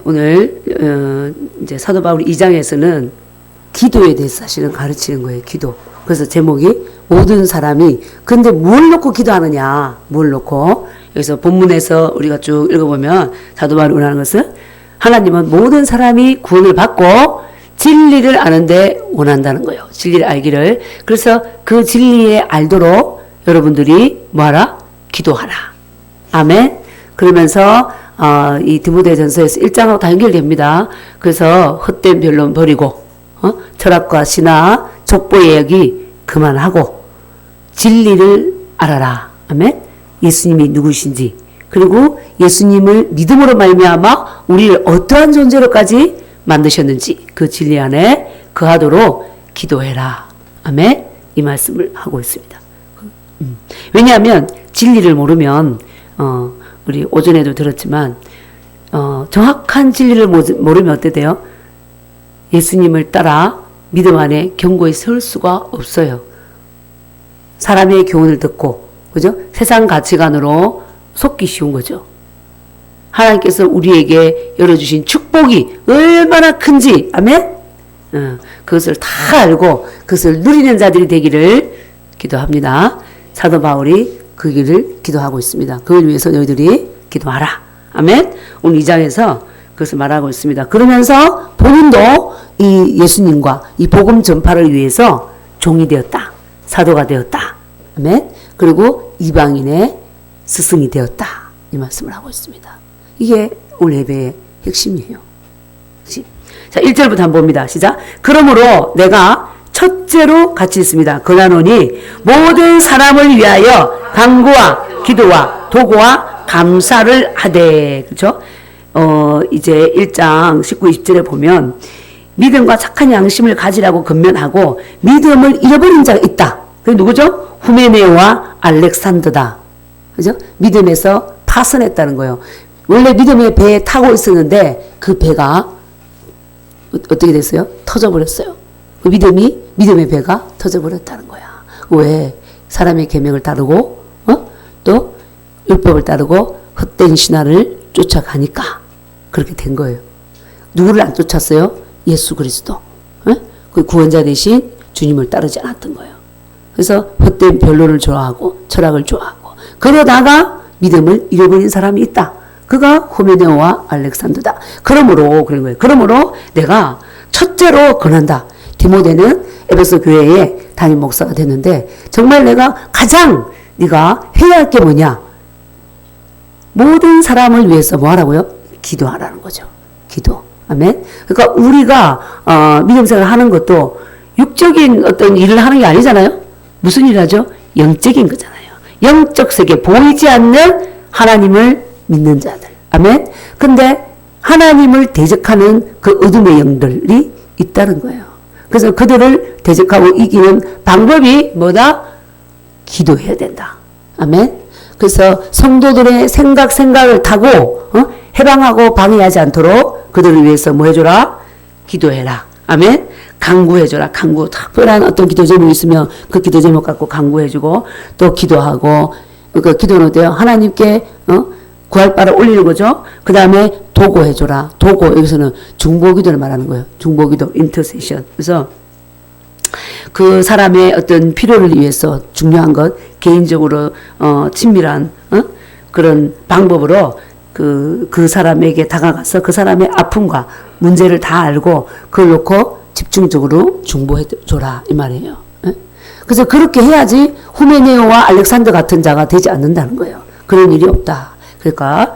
오늘 이제 사도 바울 2장에서는 기도에 대해서 사실은 가르치는 거예요. 기도. 그래서 제목이 모든 사람이 근데 뭘 놓고 기도하느냐, 뭘 놓고. 여기서 본문에서 우리가 쭉 읽어보면 사도 바울이 원하는 것은 하나님은 모든 사람이 구원을 받고 진리를 아는데 원한다는 거예요. 진리를 알기를. 그래서 그 진리에 알도록 여러분들이 뭐하라? 기도하라. 아멘. 그러면서 이 디모데전서에서 1장하고 다 연결됩니다. 그래서 헛된 변론 버리고 철학과 신화, 족보의 얘기 그만하고 진리를 알아라. 아멘. 예수님이 누구신지, 그리고 예수님을 믿음으로 말미암아 우리를 어떠한 존재로까지 만드셨는지 그 진리 안에 거하도록 기도해라. 아멘. 이 말씀을 하고 있습니다. 왜냐하면 진리를 모르면 우리 오전에도 들었지만 정확한 진리를 모르면 어때 돼요? 예수님을 따라 믿음 안에 견고히 설 수가 없어요. 사람의 교훈을 듣고, 그죠? 세상 가치관으로 속기 쉬운 거죠. 하나님께서 우리에게 열어주신 축복이 얼마나 큰지, 아멘? 그것을 다 알고 그것을 누리는 자들이 되기를 기도합니다. 사도 바울이 그 길을 기도하고 있습니다. 그걸 위해서 너희들이 기도하라. 아멘? 오늘 2장에서 그것을 말하고 있습니다. 그러면서 본인도 이 예수님과 이 복음 전파를 위해서 종이 되었다. 사도가 되었다. 아멘? 그리고 이방인의 스승이 되었다. 이 말씀을 하고 있습니다. 이게 오늘 예배의 핵심이에요. 자, 1절부터 한번 봅니다. 시작. 그러므로 내가 첫째로 같이 있습니다. 그러노니 모든 사람을 위하여 간구와 기도와 도구와 감사를 하되. 그렇죠? 이제 1장 19, 20절에 보면 믿음과 착한 양심을 가지라고 권면하고 믿음을 잃어버린 자가 있다. 그게 누구죠? 후메네오와 알렉산더다. 그죠? 믿음에서 파선했다는 거예요. 원래 믿음의 배에 타고 있었는데 그 배가 어떻게 됐어요? 터져버렸어요. 그 믿음의 배가 터져버렸다는 거야. 왜? 사람의 계명을 따르고 또 율법을 따르고 헛된 신화를 쫓아가니까 그렇게 된 거예요. 누구를 안 쫓았어요? 예수 그리스도. 그 구원자 대신 주님을 따르지 않았던 거예요. 그래서 헛된 변론을 좋아하고 철학을 좋아하고 그러다가 믿음을 잃어버린 사람이 있다. 그가 후메네오와 알렉산더다. 그러므로 그런 거예요. 그러므로 내가 첫째로 권한다. 디모데는 에베소 교회의 담임 목사가 됐는데 정말 내가 가장 네가 해야 할 게 뭐냐? 모든 사람을 위해서 뭐 하라고요? 기도하라는 거죠. 기도. 아멘. 그러니까 우리가 믿음 생활을 하는 것도 육적인 어떤 일을 하는 게 아니잖아요. 무슨 일을 하죠? 영적인 거잖아요. 영적 세계, 보이지 않는 하나님을 믿는 자들. 아멘. 근데 하나님을 대적하는 그 어둠의 영들이 있다는 거예요. 그래서 그들을 대적하고 이기는 방법이 뭐다? 기도해야 된다. 아멘. 그래서 성도들의 생각을 타고 해방하고 방해하지 않도록 그들을 위해서 뭐 해줘라? 기도해라. 아멘. 간구해줘라. 간구. 특별한 어떤 기도 제목이 있으면 그 기도 제목 갖고 간구해주고 또 기도하고 그 기도는 어때요? 하나님께 구할 바를 올리는 거죠. 그 다음에 도구해줘라. 도구. 여기서는 중보기도를 말하는 거예요. 중보기도, 인터세션. 그래서 그 사람의 어떤 필요를 위해서 중요한 것, 개인적으로 친밀한 그런 방법으로 그 사람에게 다가가서 그 사람의 아픔과 문제를 다 알고 그걸 놓고 집중적으로 중보해줘라. 이 말이에요. 그래서 그렇게 해야지 후메네오와 알렉산더 같은 자가 되지 않는다는 거예요. 그런 일이 없다. 그러니까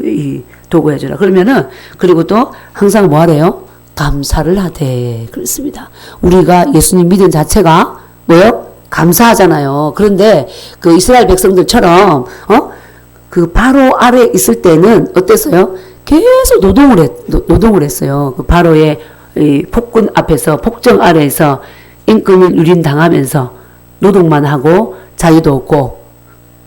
이 도구해주라. 그러면은 그리고 또 항상 뭐 하래요? 감사를 하되. 그렇습니다. 우리가 예수님 믿은 자체가 뭐요? 감사하잖아요. 그런데 그 이스라엘 백성들처럼 그 바로 아래 있을 때는 어땠어요? 계속 노동을 했어요. 그 바로의 이 폭군 앞에서 폭정 아래에서 임금을 유린당하면서 노동만 하고 자유도 없고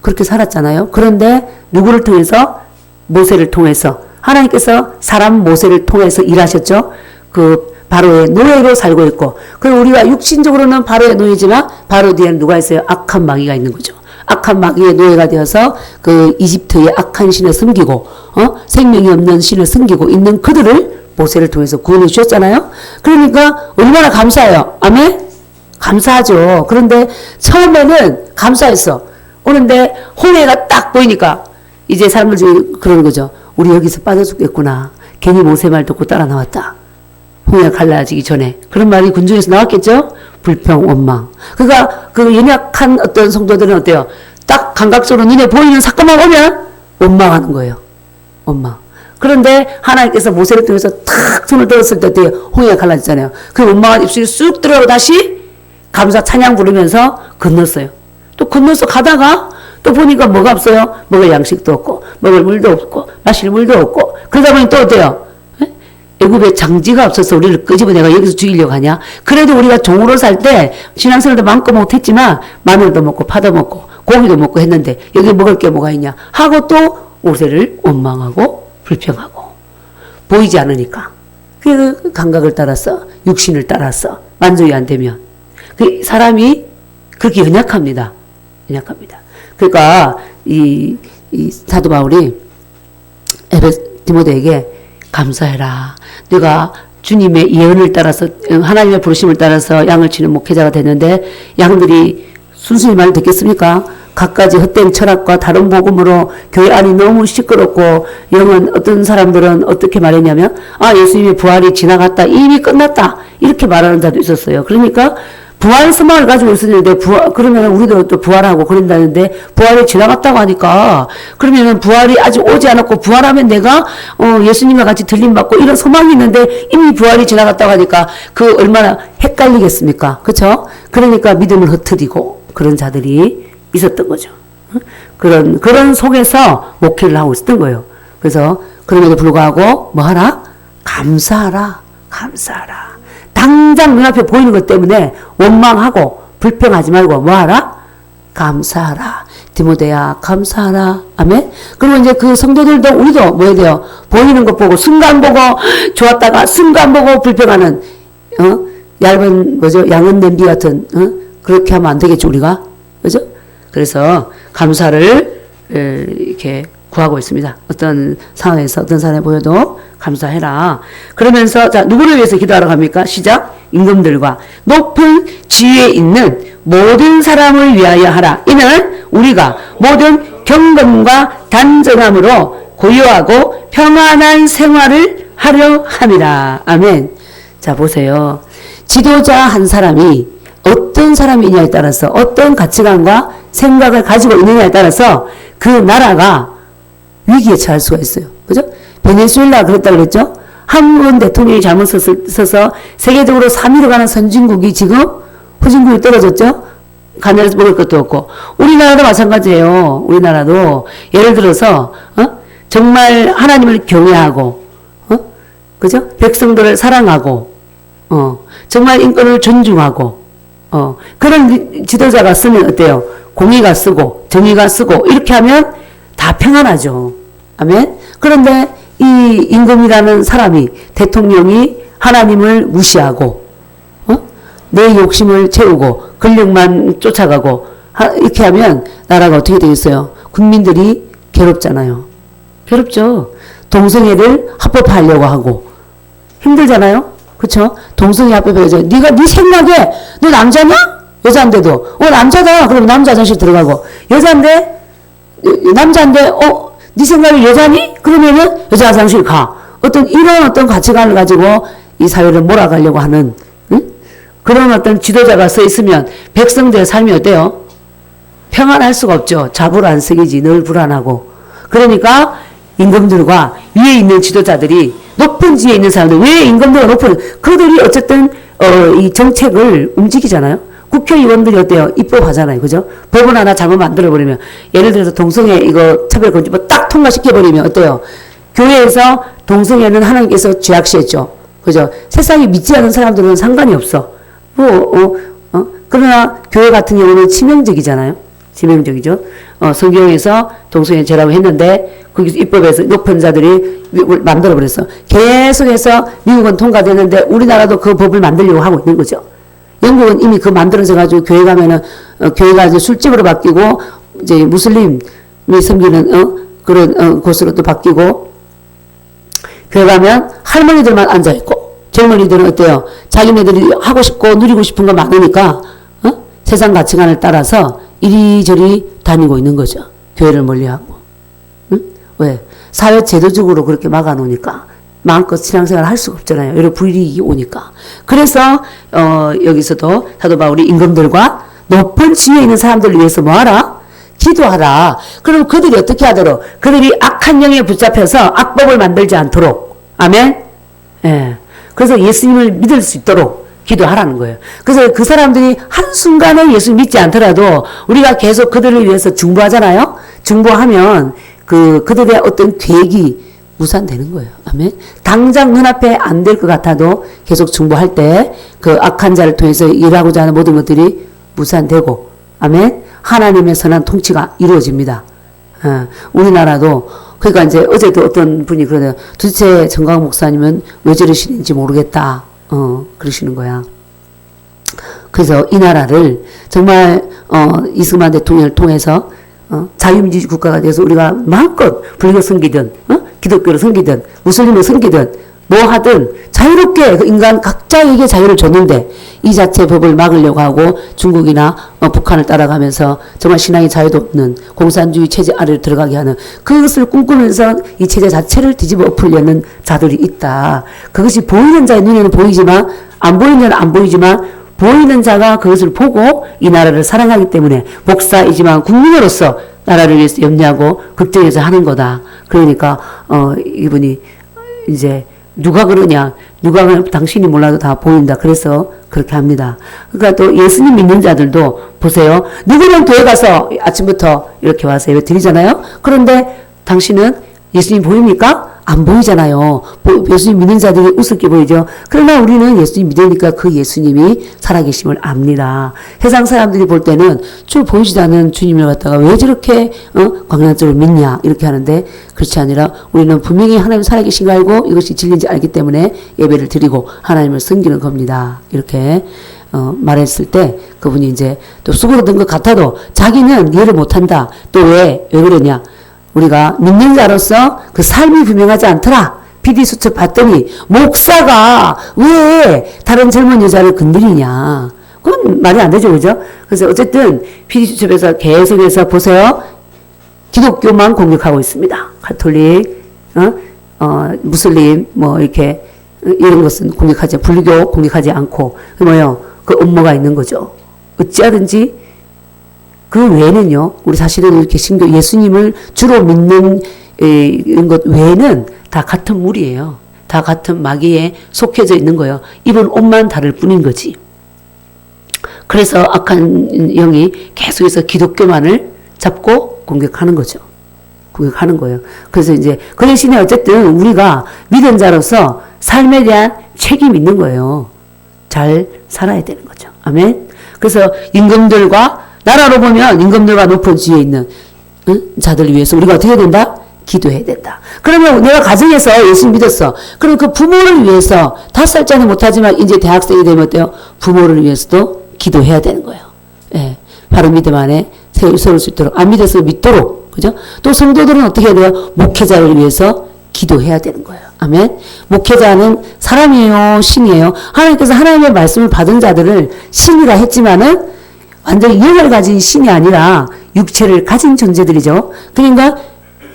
그렇게 살았잖아요. 그런데 누구를 통해서? 모세를 통해서 하나님께서 사람 모세를 통해서 일하셨죠. 그 바로의 노예로 살고 있고, 그리고 우리가 육신적으로는 바로의 노예지만 바로 뒤에는 누가 있어요? 악한 마귀가 있는 거죠. 악한 마귀의 노예가 되어서 그 이집트의 악한 신을 섬기고 생명이 없는 신을 섬기고 있는 그들을 모세를 통해서 구원해 주셨잖아요. 그러니까 얼마나 감사해요. 아멘? 감사하죠. 그런데 처음에는 감사했어. 오는데 홍해가 딱 보이니까 이제 사람들이 그러는 거죠. 우리 여기서 빠져 죽겠구나. 괜히 모세 말 듣고 따라 나왔다. 홍해가 갈라지기 전에. 그런 말이 군중에서 나왔겠죠? 불평, 원망. 그러니까 그 연약한 어떤 성도들은 어때요? 딱 감각적으로 눈에 보이는 사건만 오면 원망하는 거예요. 원망. 그런데 하나님께서 모세를 통해서 탁 손을 들었을 때 어때요? 홍해가 갈라지잖아요. 그 원망한 입술이 쑥 들어가고 다시 감사 찬양 부르면서 건넜어요. 또 건너서 가다가 또 보니까 뭐가 없어요? 먹을 양식도 없고 먹을 물도 없고 마실 물도 없고 그러다 보니 또 어때요? 애굽에 장지가 없어서 우리를 끄집어내가 여기서 죽이려고 하냐? 그래도 우리가 종으로 살 때 신앙생활도 마음껏 못했지만 마늘도 먹고 파도 먹고 고기도 먹고 했는데 여기 먹을 게 뭐가 있냐? 하고 또 모세를 원망하고 불평하고 보이지 않으니까 그 감각을 따라서 육신을 따라서 만족이 안 되면 그 사람이 그렇게 연약합니다. 연약합니다. 그러니까 이 사도 바울이 디모데에게 감사해라. 네가 주님의 예언을 따라서 하나님의 부르심을 따라서 양을 치는 목회자가 됐는데 양들이 순순히 말 듣겠습니까? 갖가지 헛된 철학과 다른 복음으로 교회 안이 너무 시끄럽고 영은 어떤 사람들은 어떻게 말했냐면 예수님의 부활이 지나갔다. 이미 끝났다. 이렇게 말하는 자도 있었어요. 그러니까 부활 소망을 가지고 있었는데 그러면 우리도 또 부활하고 그런다는데 부활이 지나갔다고 하니까 그러면 부활이 아직 오지 않았고 부활하면 내가 예수님과 같이 들림받고 이런 소망이 있는데 이미 부활이 지나갔다고 하니까 그 얼마나 헷갈리겠습니까? 그렇죠? 그러니까 믿음을 흩트리고 그런 자들이 있었던 거죠. 그런 속에서 목회를 하고 있었던 거예요. 그래서 그럼에도 불구하고 뭐 하라? 감사하라. 감사하라. 당장 눈앞에 보이는 것 때문에 원망하고 불평하지 말고 뭐하라? 감사하라. 디모데야 감사하라. 아멘. 그리고 이제 그 성도들도 우리도 뭐 해야 돼요? 보이는 것 보고 순간 보고 좋았다가 순간 보고 불평하는 얇은 양은 냄비 같은 그렇게 하면 안 되겠죠 우리가. 그죠? 그래서 감사를 이렇게 구하고 있습니다. 어떤 상황에서 어떤 사람이 보여도 감사해라. 그러면서 자 누구를 위해서 기도하러 갑니까? 시작. 임금들과 높은 지위에 있는 모든 사람을 위하여 하라. 이는 우리가 모든 경건과 단정함으로 고요하고 평안한 생활을 하려 함이라. 아멘. 자 보세요. 지도자 한 사람이 어떤 사람이냐에 따라서 어떤 가치관과 생각을 가지고 있느냐에 따라서 그 나라가 위기에 처할 수가 있어요. 그죠? 베네수엘라 그랬다 그랬죠? 한국 대통령이 잘못 서서 세계적으로 3위로 가는 선진국이 지금 후진국이 떨어졌죠? 가난해서 먹을 것도 없고 우리나라도 마찬가지예요. 우리나라도 예를 들어서 정말 하나님을 경외하고 그죠? 백성들을 사랑하고 정말 인권을 존중하고 그런 지도자가 쓰면 어때요? 공의가 쓰고 정의가 쓰고 이렇게 하면 다 평안하죠. 아멘. 그런데 이 임금이라는 사람이 대통령이 하나님을 무시하고 내 욕심을 채우고 권력만 쫓아가고 이렇게 하면 나라가 어떻게 되겠어요? 국민들이 괴롭잖아요. 괴롭죠. 동성애를 합법화하려고 하고 힘들잖아요. 그렇죠? 동성애 합법화해서 네가 네 생각에 너 남자냐? 여자인데도 남자다. 그럼 남자 화장실 들어가고 여자인데 남자인데 네 생각이 여자니? 그러면은 여자 화장실 가. 이런 어떤 가치관을 가지고 이 사회를 몰아가려고 하는 그런 어떤 지도자가 서 있으면 백성들의 삶이 어때요? 평안할 수가 없죠. 잡을 안 쓰기지 늘 불안하고. 그러니까 임금들과 위에 있는 지도자들이 높은 지위에 있는 사람들 왜 임금들과 높은 그들이 어쨌든 이 정책을 움직이잖아요. 국회의원들이 어때요? 입법하잖아요. 그죠? 법을 하나 잘못 만들어버리면 예를 들어서 동성애 이거 차별금지법 딱 통과시켜버리면 어때요? 교회에서 동성애는 하나님께서 죄악시했죠. 그죠? 세상에 믿지 않는 사람들은 상관이 없어. 그러나 교회 같은 경우는 치명적이잖아요. 치명적이죠. 성경에서 동성애 죄라고 했는데 거기서 입법에서 높은 자들이 만들어버렸어. 계속해서 미국은 통과됐는데 우리나라도 그 법을 만들려고 하고 있는 거죠. 영국은 이미 그 만들어져 가지고 교회 가면은 교회가 이제 술집으로 바뀌고 이제 무슬림이 섬기는 그런 곳으로 또 바뀌고, 교회 가면 할머니들만 앉아 있고 젊은이들은 어때요? 자기네들이 하고 싶고 누리고 싶은 거 많으니까 세상 가치관을 따라서 이리저리 다니고 있는 거죠. 교회를 멀리하고. 응? 왜? 사회 제도적으로 그렇게 막아놓으니까 마음껏 신앙생활을 할 수가 없잖아요. 여러 불이익이 오니까. 그래서 여기서도 사도 바울이 임금들과 높은 지위에 있는 사람들을 위해서 뭐하라? 기도하라. 그럼 그들이 어떻게 하도록? 그들이 악한 영에 붙잡혀서 악법을 만들지 않도록. 아멘? 예. 그래서 예수님을 믿을 수 있도록 기도하라는 거예요. 그래서 그 사람들이 한순간에 예수 믿지 않더라도 우리가 계속 그들을 위해서 중보하잖아요? 중보하면 그들의 어떤 계획이 무산되는 거예요. 아멘. 당장 눈앞에 안 될 것 같아도 계속 중보할 때 그 악한 자를 통해서 일하고자 하는 모든 것들이 무산되고, 아멘. 하나님의 선한 통치가 이루어집니다. 우리나라도, 그러니까 이제 어제도 어떤 분이 그러네요. 도대체 정광 목사님은 왜 저러시는지 모르겠다. 그러시는 거야. 그래서 이 나라를 정말, 이승만 대통령을 통해서, 자유민주주의 국가가 돼서 우리가 마음껏 불교 섬기든, 기독교를 섬기든, 무슬림을 섬기든, 뭐 하든 자유롭게 그 인간 각자에게 자유를 줬는데 이 자체 법을 막으려고 하고 중국이나 북한을 따라가면서 정말 신앙의 자유도 없는 공산주의 체제 아래로 들어가게 하는 그것을 꿈꾸면서 이 체제 자체를 뒤집어 엎으려는 자들이 있다. 그것이 보이는 자의 눈에는 보이지만 안 보이는 자는 안 보이지만 보이는 자가 그것을 보고 이 나라를 사랑하기 때문에 목사이지만 국민으로서 나라를 위해서 염려하고 걱정해서 하는 거다. 그러니까 이분이 이제 누가 그러냐, 누가 그러냐, 당신이 몰라도 다 보인다. 그래서 그렇게 합니다. 그러니까 또 예수님 믿는 자들도 보세요. 누구는 교회 가서 아침부터 이렇게 와서 예배 드리잖아요. 그런데 당신은 예수님 보입니까? 안 보이잖아요. 예수님 믿는 자들이 우습게 보이죠. 그러나 우리는 예수님 믿으니까 그 예수님이 살아계심을 압니다. 세상 사람들이 볼 때는 쭉 보이지도 않는 주님을 갖다가 왜 저렇게 광란적으로 믿냐 이렇게 하는데, 그렇지 아니라 우리는 분명히 하나님 살아계신 거 알고 이것이 진리인지 알기 때문에 예배를 드리고 하나님을 섬기는 겁니다. 이렇게 말했을 때 그분이 이제 또 수고로든 것 같아도 자기는 이해를 못한다. 또 왜 그러냐. 우리가 믿는 자로서 그 삶이 분명하지 않더라. PD수첩 봤더니 목사가 왜 다른 젊은 여자를 건드리냐. 그건 말이 안 되죠. 그죠? 그래서 어쨌든 PD수첩에서 계속해서 보세요. 기독교만 공격하고 있습니다. 가톨릭, 무슬림, 뭐 이렇게 이런 것은 공격하지, 불교 공격하지 않고, 그 뭐요? 그 업무가 있는 거죠. 어찌하든지 그 외에는요, 우리 사실은 이렇게 신교 예수님을 주로 믿는 이런 것 외에는 다 같은 물이에요. 다 같은 마귀에 속해져 있는 거예요. 입은 옷만 다를 뿐인 거지. 그래서 악한 영이 계속해서 기독교만을 잡고 공격하는 거죠. 공격하는 거예요. 그래서 이제 그 대신에 어쨌든 우리가 믿은 자로서 삶에 대한 책임이 있는 거예요. 잘 살아야 되는 거죠. 아멘. 그래서 임금들과 나라로 보면 임금들과 높은 지위에 있는 자들을 위해서 우리가 어떻게 해야 된다? 기도해야 된다. 그러면 내가 가정에서 예수 믿었어. 그럼 그 부모를 위해서 5살짜리 못하지만 이제 대학생이 되면 어때요? 부모를 위해서도 기도해야 되는 거예요. 예. 바로 믿음 안에 세울 수 있도록, 안 믿어서 믿도록, 그죠? 또 성도들은 어떻게 해야 돼요? 목회자를 위해서 기도해야 되는 거예요. 아멘. 목회자는 사람이에요, 신이에요. 하나님께서 하나님의 말씀을 받은 자들을 신이라 했지만은 완전히 영을 가진 신이 아니라 육체를 가진 존재들이죠. 그러니까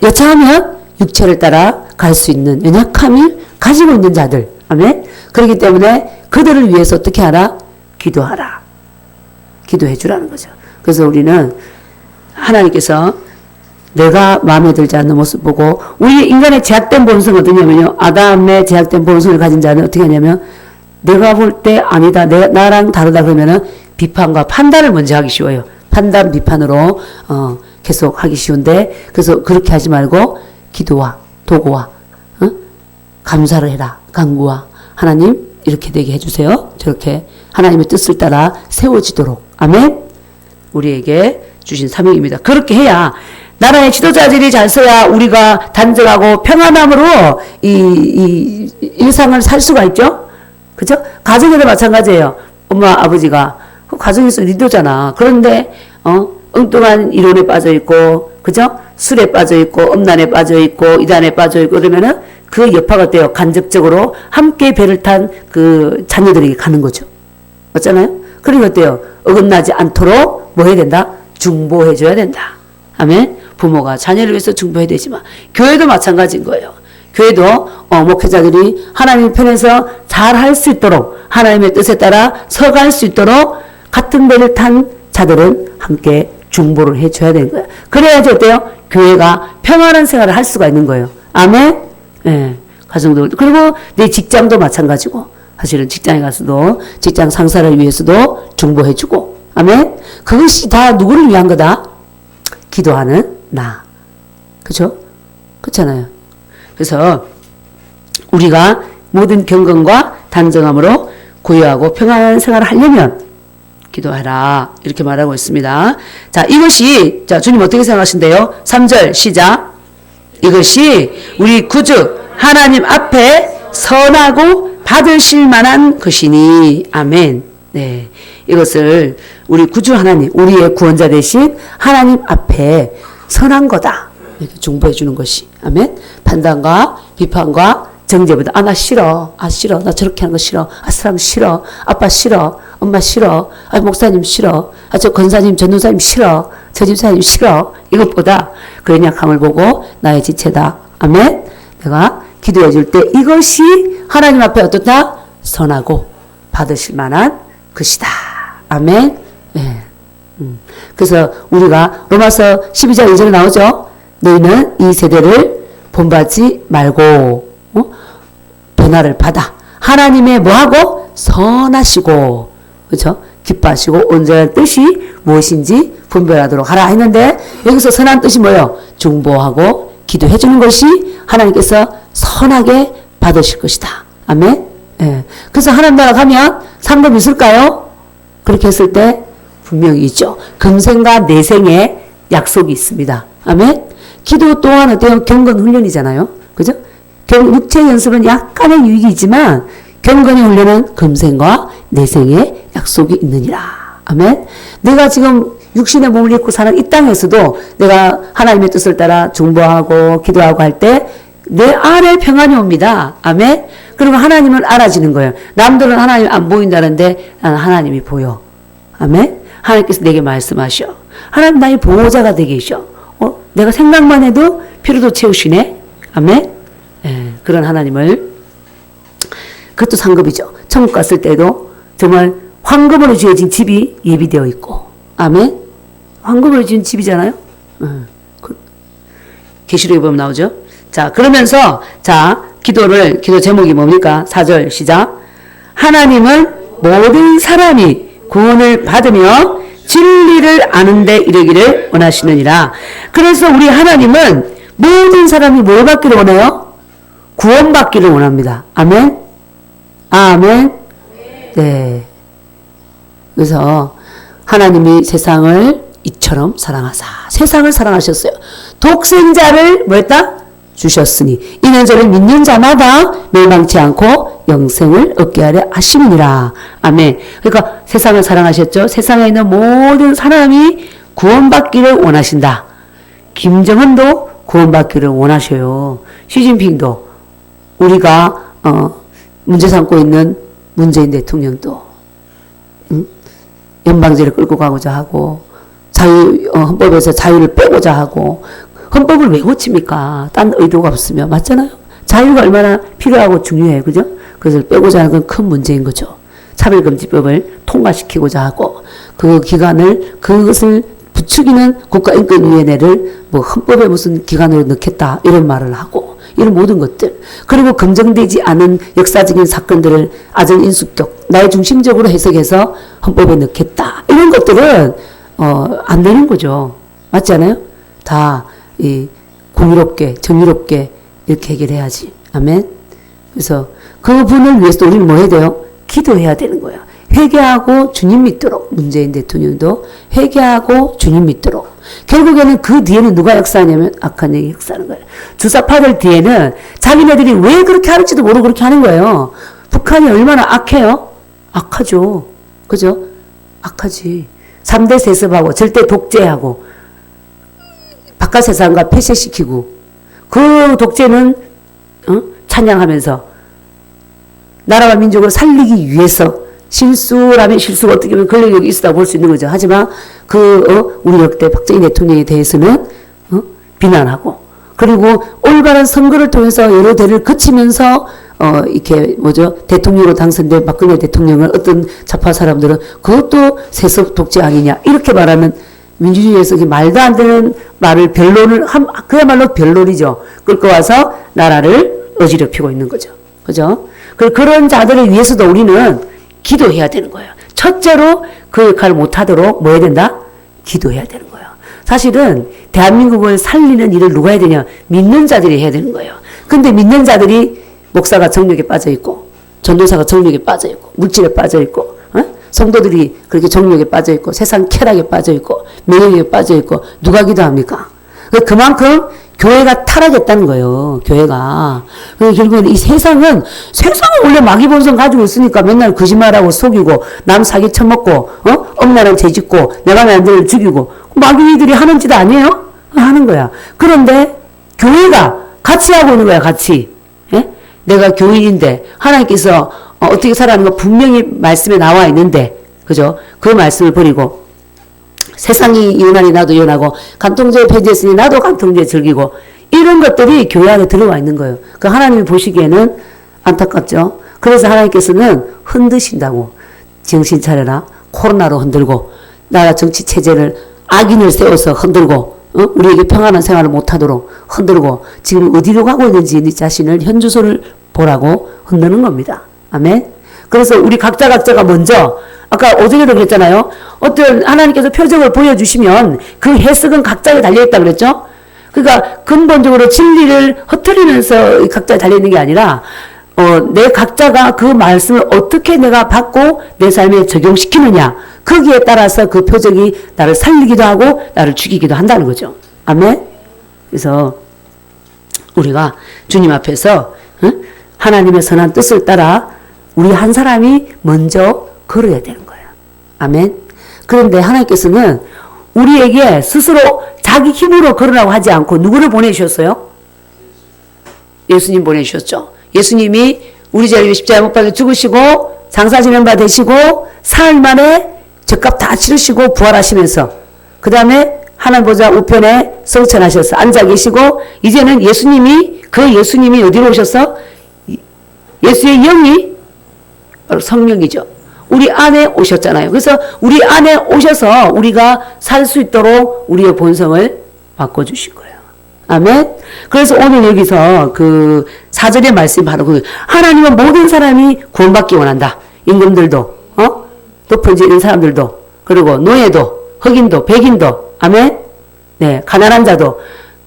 여차하면 육체를 따라 갈 수 있는 연약함을 가지고 있는 자들. 아멘. 그렇기 때문에 그들을 위해서 어떻게 하라? 기도하라. 기도해 주라는 거죠. 그래서 우리는 하나님께서 내가 마음에 들지 않는 모습 보고, 우리 인간의 제약된 본성은 어떠냐면요. 아담의 제약된 본성을 가진 자는 어떻게 하냐면, 내가 볼 때 아니다, 나랑 다르다 그러면은 비판과 판단을 먼저 하기 쉬워요. 판단, 비판으로 계속 하기 쉬운데, 그래서 그렇게 하지 말고 기도와 도구와 감사를 해라. 간구와 하나님 이렇게 되게 해주세요. 저렇게 하나님의 뜻을 따라 세워지도록. 아멘. 우리에게 주신 사명입니다. 그렇게 해야 나라의 지도자들이 잘 써야 우리가 단정하고 평안함으로 이 일상을 살 수가 있죠. 그죠? 가정에도 마찬가지예요. 엄마, 아버지가 가정에서 리더잖아. 그런데 엉뚱한 이론에 빠져 있고, 그죠? 술에 빠져 있고, 음란에 빠져 있고, 이단에 빠져 있고, 그러면은 그 여파가 어때요? 간접적으로 함께 배를 탄 그 자녀들에게 가는 거죠. 맞잖아요? 그러니까 어때요? 어긋나지 않도록 뭐 해야 된다? 중보해줘야 된다. 아멘? 부모가 자녀를 위해서 중보해야 되지만, 교회도 마찬가지인 거예요. 교회도 목회자들이 하나님 편에서 잘 할 수 있도록, 하나님의 뜻에 따라 서갈 수 있도록 같은 배를 탄 자들은 함께 중보를 해줘야 되는 거예요. 그래야지 어때요? 교회가 평안한 생활을 할 수가 있는 거예요. 아멘? 예. 가정도. 그리고 내 직장도 마찬가지고, 사실은 직장에 가서도 직장 상사를 위해서도 중보해주고, 아멘? 그것이 다 누구를 위한 거다? 기도하는 나. 그죠? 그렇잖아요. 그래서 우리가 모든 경건과 단정함으로 고요하고 평안한 생활을 하려면 기도하라. 이렇게 말하고 있습니다. 자, 이것이, 자, 주님 어떻게 생각하신대요? 3절 시작. 이것이 우리 구주 하나님 앞에 선하고 받으실 만한 것이니. 아멘. 네. 이것을 우리 구주 하나님, 우리의 구원자 되신 하나님 앞에 선한 거다. 이렇게 중보해 주는 것이. 아멘. 판단과 비판과 정죄보다, 아, 나 싫어. 아, 싫어. 나 저렇게 하는 거 싫어. 아, 사람 싫어. 아빠 싫어. 엄마 싫어. 아, 목사님 싫어. 아, 저 권사님, 전도사님 싫어. 저 집사님 싫어. 이것보다 그 연약함을 보고 나의 지체다. 아멘. 내가 기도해 줄 때 이것이 하나님 앞에 어떻다? 선하고 받으실 만한 것이다. 아멘. 네. 그래서 우리가 로마서 12장 2절에 나오죠. 너희는 이 세대를 본받지 말고 변화를 받아 하나님의 뭐하고? 선하시고, 그렇죠? 기뻐하시고 온전한 뜻이 무엇인지 분별하도록 하라 했는데, 여기서 선한 뜻이 뭐예요? 중보하고 기도해 주는 것이 하나님께서 선하게 받으실 것이다. 아멘. 예. 그래서 하나님 나라 가면 상급이 있을까요? 그렇게 했을 때 분명히 있죠. 금생과 내생의 약속이 있습니다. 아멘. 기도 또한 어때요? 경건 훈련이잖아요. 그죠? 육체 연습은 약간의 유익이지만 경건의 훈련은 금생과 내생의 약속이 있느니라. 아멘. 내가 지금 육신의 몸을 입고 사는 이 땅에서도 내가 하나님의 뜻을 따라 중보하고 기도하고 할 때 내 안에 평안이 옵니다. 아멘. 그리고 하나님을 알아지는 거예요. 남들은 하나님 안 보인다는데 나는 하나님이 보여. 아멘. 하나님께서 내게 말씀하셔. 하나님 나의 보호자가 되게 계셔. 내가 생각만 해도 피로도 채우시네. 아멘. 예, 그런 하나님을, 그것도 상급이죠. 천국 갔을 때도 정말 황금으로 지어진 집이 예비되어 있고. 아멘. 황금으로 지은 집이잖아요. 계시록에 보면 나오죠. 자, 그러면서 기도 제목이 뭡니까? 4절 시작. 하나님은 모든 사람이 구원을 받으며 진리를 아는 데 이르기를 원하시느니라. 그래서 우리 하나님은 모든 사람이 뭘 받기를 원해요? 구원받기를 원합니다. 아멘. 아멘. 네. 그래서 하나님이 세상을 이처럼 사랑하사. 세상을 사랑하셨어요. 독생자를 뭐했다? 주셨으니 이는 저를 믿는 자마다 멸망치 않고 영생을 얻게 하려 하심이니라. 아멘. 그러니까 세상을 사랑하셨죠. 세상에 있는 모든 사람이 구원받기를 원하신다. 김정은도 구원받기를 원하셔요. 시진핑도, 우리가 문제 삼고 있는 문재인 대통령도 연방제를 끌고 가고자 하고 헌법에서 자유를 빼고자 하고. 헌법을 왜 고칩니까? 딴 의도가 없으면. 맞잖아요. 자유가 얼마나 필요하고 중요해요. 그죠? 그것을 빼고자 하는 건 큰 문제인 거죠. 차별금지법을 통과시키고자 하고, 그 기관을, 그것을 부추기는 국가인권위원회를 뭐 헌법에 무슨 기관으로 넣겠다 이런 말을 하고, 이런 모든 것들, 그리고 검증되지 않은 역사적인 사건들을 아전인수격, 나의 중심적으로 해석해서 헌법에 넣겠다 이런 것들은 안 되는 거죠. 맞지 않아요? 다 공의롭게 정의롭게 이렇게 해결해야지. 아멘. 그래서 그분을 위해서 우리는 뭐 해야 돼요? 기도해야 되는 거예요. 회개하고 주님 믿도록. 문재인 대통령도 회개하고 주님 믿도록. 결국에는 그 뒤에는 누가 역사하냐면 악한 영이 역사하는 거예요. 주사파들 뒤에는 자기네들이 왜 그렇게 하는지도 모르고 그렇게 하는 거예요. 북한이 얼마나 악해요? 악하죠. 그죠? 악하지. 3대 세습하고 절대 독재하고 바깥 세상과 폐쇄시키고 그 독재는 찬양하면서 나라와 민족을 살리기 위해서 실수라면 실수가 어떻게 보면 권력력이 있었다고 볼 수 있는 거죠. 하지만 우리 역대 박정희 대통령에 대해서는 비난하고 그리고 올바른 선거를 통해서 여러 대를 거치면서 이렇게 대통령으로 당선된 박근혜 대통령을 어떤 좌파 사람들은 그것도 세습 독재 아니냐 이렇게 말하는 민주주의에서 말도 안 되는 말을 변론을 그야말로 변론이죠. 끌고 와서 나라를 어지럽히고 있는 거죠. 그죠? 그런 자들을 위해서도 우리는 기도해야 되는 거예요. 첫째로 그 역할을 못하도록 뭐 해야 된다? 기도해야 되는 거예요. 사실은 대한민국을 살리는 일을 누가 해야 되냐? 믿는 자들이 해야 되는 거예요. 근데 믿는 자들이 목사가 정욕에 빠져 있고 전도사가 정욕에 빠져 있고 물질에 빠져 있고 성도들이 그렇게 정욕에 빠져 있고 세상 쾌락에 빠져 있고 명예에 빠져 있고 누가 기도합니까? 그만큼 교회가 타락했다는 거예요. 교회가. 결국은 이 세상은 원래 마귀본성 가지고 있으니까 맨날 거짓말하고 속이고 남 사기 쳐먹고 엄나를 죄짓고 내가 남들을 죽이고 마귀들이 하는 짓 아니에요? 하는 거야. 그런데 교회가 같이 하고 있는 거야. 같이. 예? 내가 교인인데 하나님께서 어떻게 살아가는 거 분명히 말씀에 나와 있는데 그죠? 그 말씀을 버리고 세상이 이혼하니 나도 이혼하고 간통죄에 폐지했으니 나도 간통죄 즐기고 이런 것들이 교회 안에 들어와 있는 거예요. 그 하나님이 보시기에는 안타깝죠. 그래서 하나님께서는 흔드신다고 정신 차려라. 코로나로 흔들고 나라 정치 체제를 악인을 세워서 흔들고 우리에게 평안한 생활을 못하도록 흔들고 지금 어디로 가고 있는지 네 자신을 현주소를 보라고 흔드는 겁니다. 아멘. 그래서 우리 각자가 먼저 아까 오전에도 그랬잖아요. 어떤 하나님께서 표적을 보여주시면 그 해석은 각자에 달려있다 그랬죠. 그러니까 근본적으로 진리를 흩트리면서 각자에 달려있는 게 아니라 내 각자가 그 말씀을 어떻게 내가 받고 내 삶에 적용시키느냐 거기에 따라서 그 표적이 나를 살리기도 하고 나를 죽이기도 한다는 거죠. 아멘. 그래서 우리가 주님 앞에서 하나님의 선한 뜻을 따라 우리 한 사람이 먼저 걸어야 되는 거예요. 아멘. 그런데 하나님께서는 우리에게 스스로 자기 힘으로 걸으라고 하지 않고 누구를 보내주셨어요? 예수님 보내주셨죠. 예수님이 우리 죄를 위해 십자가에 못 박혀 죽으시고 장사 지낸 바 되시고 사흘 만에 죗값 다 치르시고 부활하시면서 그 다음에 하나님 보좌 우편에 성천하셔서 앉아 계시고 이제는 예수님이 어디로 오셨어? 예수의 영이 바로 성령이죠. 우리 안에 오셨잖아요. 그래서 우리 안에 오셔서 우리가 살 수 있도록 우리의 본성을 바꿔주신 거예요. 아멘. 그래서 오늘 여기서 그 4절의 말씀이 바로 하나님은 모든 사람이 구원받기 원한다. 임금들도 높은 지 있는 사람들도 그리고 노예도 흑인도 백인도 아멘. 네, 가난한 자도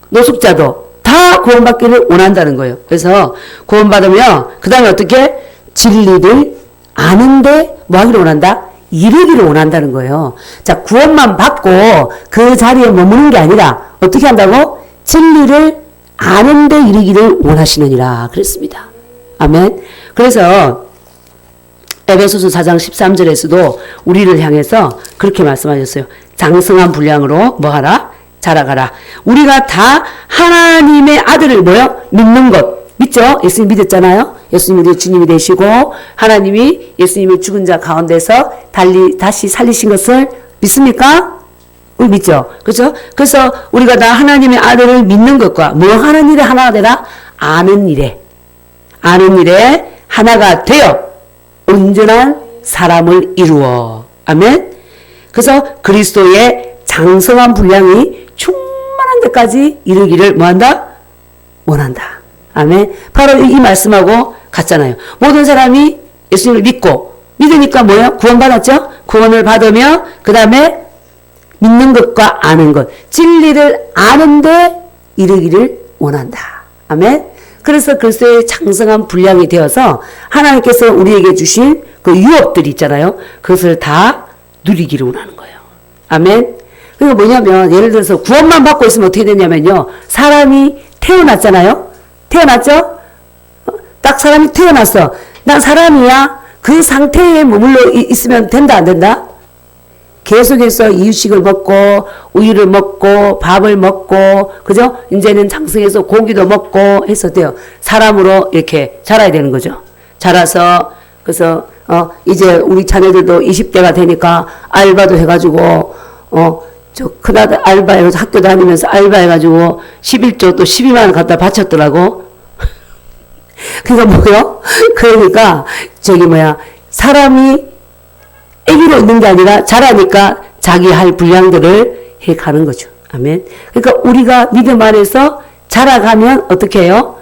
노숙자도 다 구원받기를 원한다는 거예요. 그래서 구원받으면 그 다음에 어떻게 진리를 아는데 뭐 하기를 원한다? 이르기를 원한다는 거예요. 자, 구원만 받고 그 자리에 머무는 게 아니라 어떻게 한다고? 진리를 아는데 이르기를 원하시느니라 그랬습니다. 아멘. 그래서 에베소서 4장 13절에서도 우리를 향해서 그렇게 말씀하셨어요. 장성한 분량으로 뭐하라? 자라가라. 우리가 다 하나님의 아들을 믿는 것. 믿죠? 예수님 믿었잖아요. 예수님이 주님이 되시고 하나님이 예수님의 죽은 자 가운데서 다시 살리신 것을 믿습니까? 우리 믿죠? 그렇죠? 그래서 우리가 다 하나님의 아들을 믿는 것과 뭐 하는 일에 하나가 되라? 아는 일에 하나가 되어 온전한 사람을 이루어. 아멘. 그래서 그리스도의 장성한 분량이 충만한 데까지 이르기를 뭐한다? 원한다. 아멘. 바로 이 말씀하고 같잖아요. 모든 사람이 예수님을 믿으니까 뭐예요? 구원받았죠? 구원을 받으며 그 다음에 믿는 것과 아는 것. 진리를 아는데 이르기를 원한다. 아멘. 그래서 그리스도의 장성한 분량이 되어서 하나님께서 우리에게 주신 그 유업들이 있잖아요. 그것을 다 누리기를 원하는 거예요. 아멘. 그게 뭐냐면 예를 들어서 구원만 받고 있으면 어떻게 되냐면요. 사람이 태어났잖아요. 태어났죠? 딱 사람이 태어났어. 난 사람이야. 그 상태에 머물러 있으면 된다 안 된다? 계속해서 이유식을 먹고 우유를 먹고 밥을 먹고 그죠? 이제는 장성해서 고기도 먹고 해서 돼요. 사람으로 이렇게 자라야 되는 거죠. 자라서 그래서 이제 우리 자녀들도 20대가 되니까 알바도 해가지고 저 큰아들 알바해서 학교 다니면서 알바해가지고 11조 또 12만 원 갖다 바쳤더라고. 그러니까 뭐요? 그러니까 사람이 애기로 있는 게 아니라 자라니까 자기 할 분량들을 해 가는 거죠. 아멘. 그러니까 우리가 믿음 안에서 자라가면 어떻게 해요?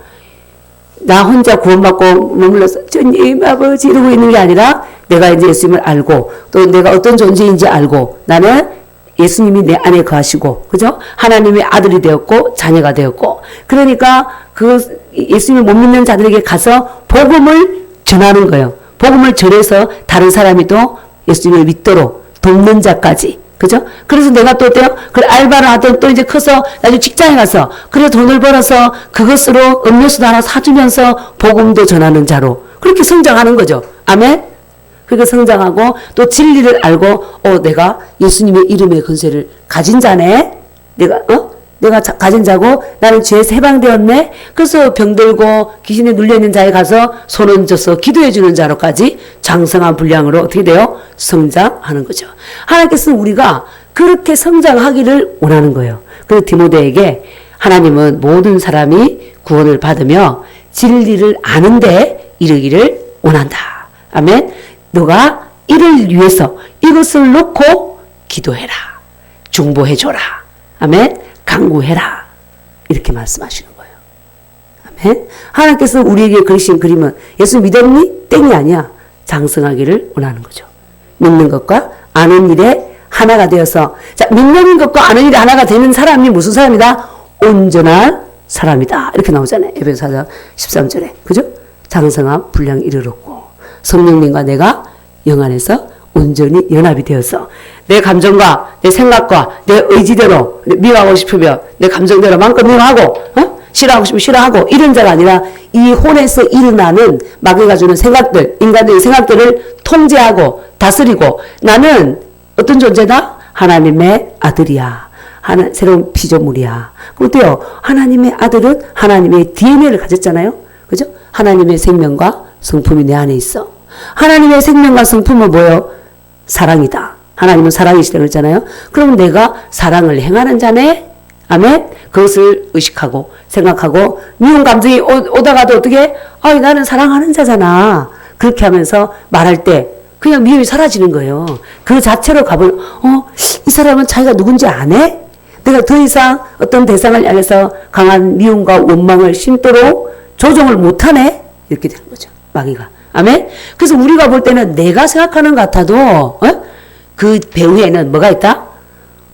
나 혼자 구원받고 머물러서 주님 아버지 이러고 있는 게 아니라 내가 이제 예수님을 알고 또 내가 어떤 존재인지 알고 나는 예수님이 내 안에 거하시고 그죠? 하나님의 아들이 되었고 자녀가 되었고 그러니까 그 예수님을 못 믿는 자들에게 가서 복음을 전하는 거예요. 복음을 전해서 다른 사람이 또 예수님을 믿도록 돕는 자까지 그죠? 그래서 내가 또 어때요? 그래 알바를 하든 또 이제 커서 나중에 직장에 가서 그래 돈을 벌어서 그것으로 음료수도 하나 사주면서 복음도 전하는 자로 그렇게 성장하는 거죠. 아멘? 그렇게 성장하고 또 진리를 알고 내가 예수님의 이름의 권세를 가진 자네. 내가 가진 자고 나는 죄에서 해방되었네. 그래서 병들고 귀신에 눌려있는 자에 가서 손 얹어서 기도해 주는 자로까지 장성한 분량으로 어떻게 돼요? 성장하는 거죠. 하나님께서는 우리가 그렇게 성장하기를 원하는 거예요. 그래서 디모데에게 하나님은 모든 사람이 구원을 받으며 진리를 아는데 이르기를 원한다. 아멘. 너가 이를 위해서 이것을 놓고 기도해라. 중보해줘라. 아멘. 강구해라. 이렇게 말씀하시는 거예요. 아멘. 하나님께서 우리에게 그리신 그림은 예수 믿었니? 땡이 아니야. 장성하기를 원하는 거죠. 믿는 것과 아는 일에 하나가 되어서 자 믿는 것과 아는 일에 하나가 되는 사람이 무슨 사람이다? 온전한 사람이다. 이렇게 나오잖아요. 에베소 4장 13절에. 그죠? 장성한 분량에 이르렀고 성령님과 내가 영 안에서 온전히 연합이 되어서 내 감정과 내 생각과 내 의지대로 미워하고 싶으면 내 감정대로 마음껏 미워하고 싫어하고 싶으면 싫어하고 이런 자가 아니라 이 혼에서 일어나는 마귀가 주는 생각들 인간적인 생각들을 통제하고 다스리고 나는 어떤 존재다? 하나님의 아들이야. 새로운 피조물이야. 그럼 어때요? 하나님의 아들은 하나님의 DNA를 가졌잖아요. 그죠? 하나님의 생명과 성품이 내 안에 있어. 하나님의 생명과 성품은 뭐예요? 사랑이다. 하나님은 사랑이시다 그랬잖아요. 그럼 내가 사랑을 행하는 자네? 아멘? 그것을 의식하고 생각하고 미운 감정이 오다가도 어떻게 나는 사랑하는 자잖아. 그렇게 하면서 말할 때 그냥 미움이 사라지는 거예요. 그 자체로 가보면 이 사람은 자기가 누군지 아네? 내가 더 이상 어떤 대상을 향해서 강한 미움과 원망을 심도록 조정을 못하네? 이렇게 되는 거죠. 마귀가. 아멘? 그래서 우리가 볼 때는 내가 생각하는 것 같아도 그 배후에는 뭐가 있다?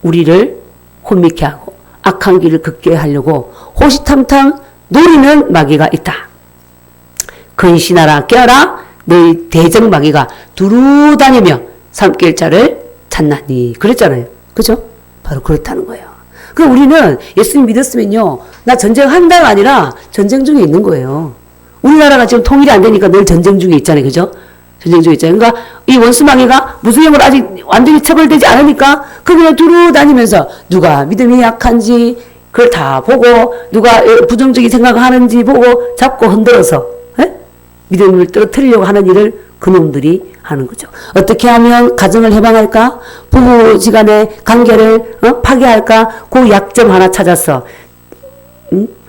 우리를 혼미케 하고 악한 길을 걷게 하려고 호시탐탐 노리는 마귀가 있다. 근신하라 깨어라 너희 대적 마귀가 두루 다니며 삼킬자를 찾나니 그랬잖아요. 그죠? 바로 그렇다는 거예요. 그럼 우리는 예수님 믿었으면요 나 전쟁한다가 아니라 전쟁 중에 있는 거예요. 우리나라가 지금 통일이 안 되니까 늘 전쟁 중에 있잖아요. 그죠? 전쟁 중에 있잖아요. 그러니까 이 원수마귀가 무수형으로 아직 완전히 처벌되지 않으니까 그 그냥 두루 다니면서 누가 믿음이 약한지 그걸 다 보고 누가 부정적인 생각을 하는지 보고 잡고 흔들어서 믿음을 떨어뜨리려고 하는 일을 그놈들이 하는 거죠. 어떻게 하면 가정을 해방할까? 부부지간의 관계를 파괴할까? 그 약점 하나 찾아서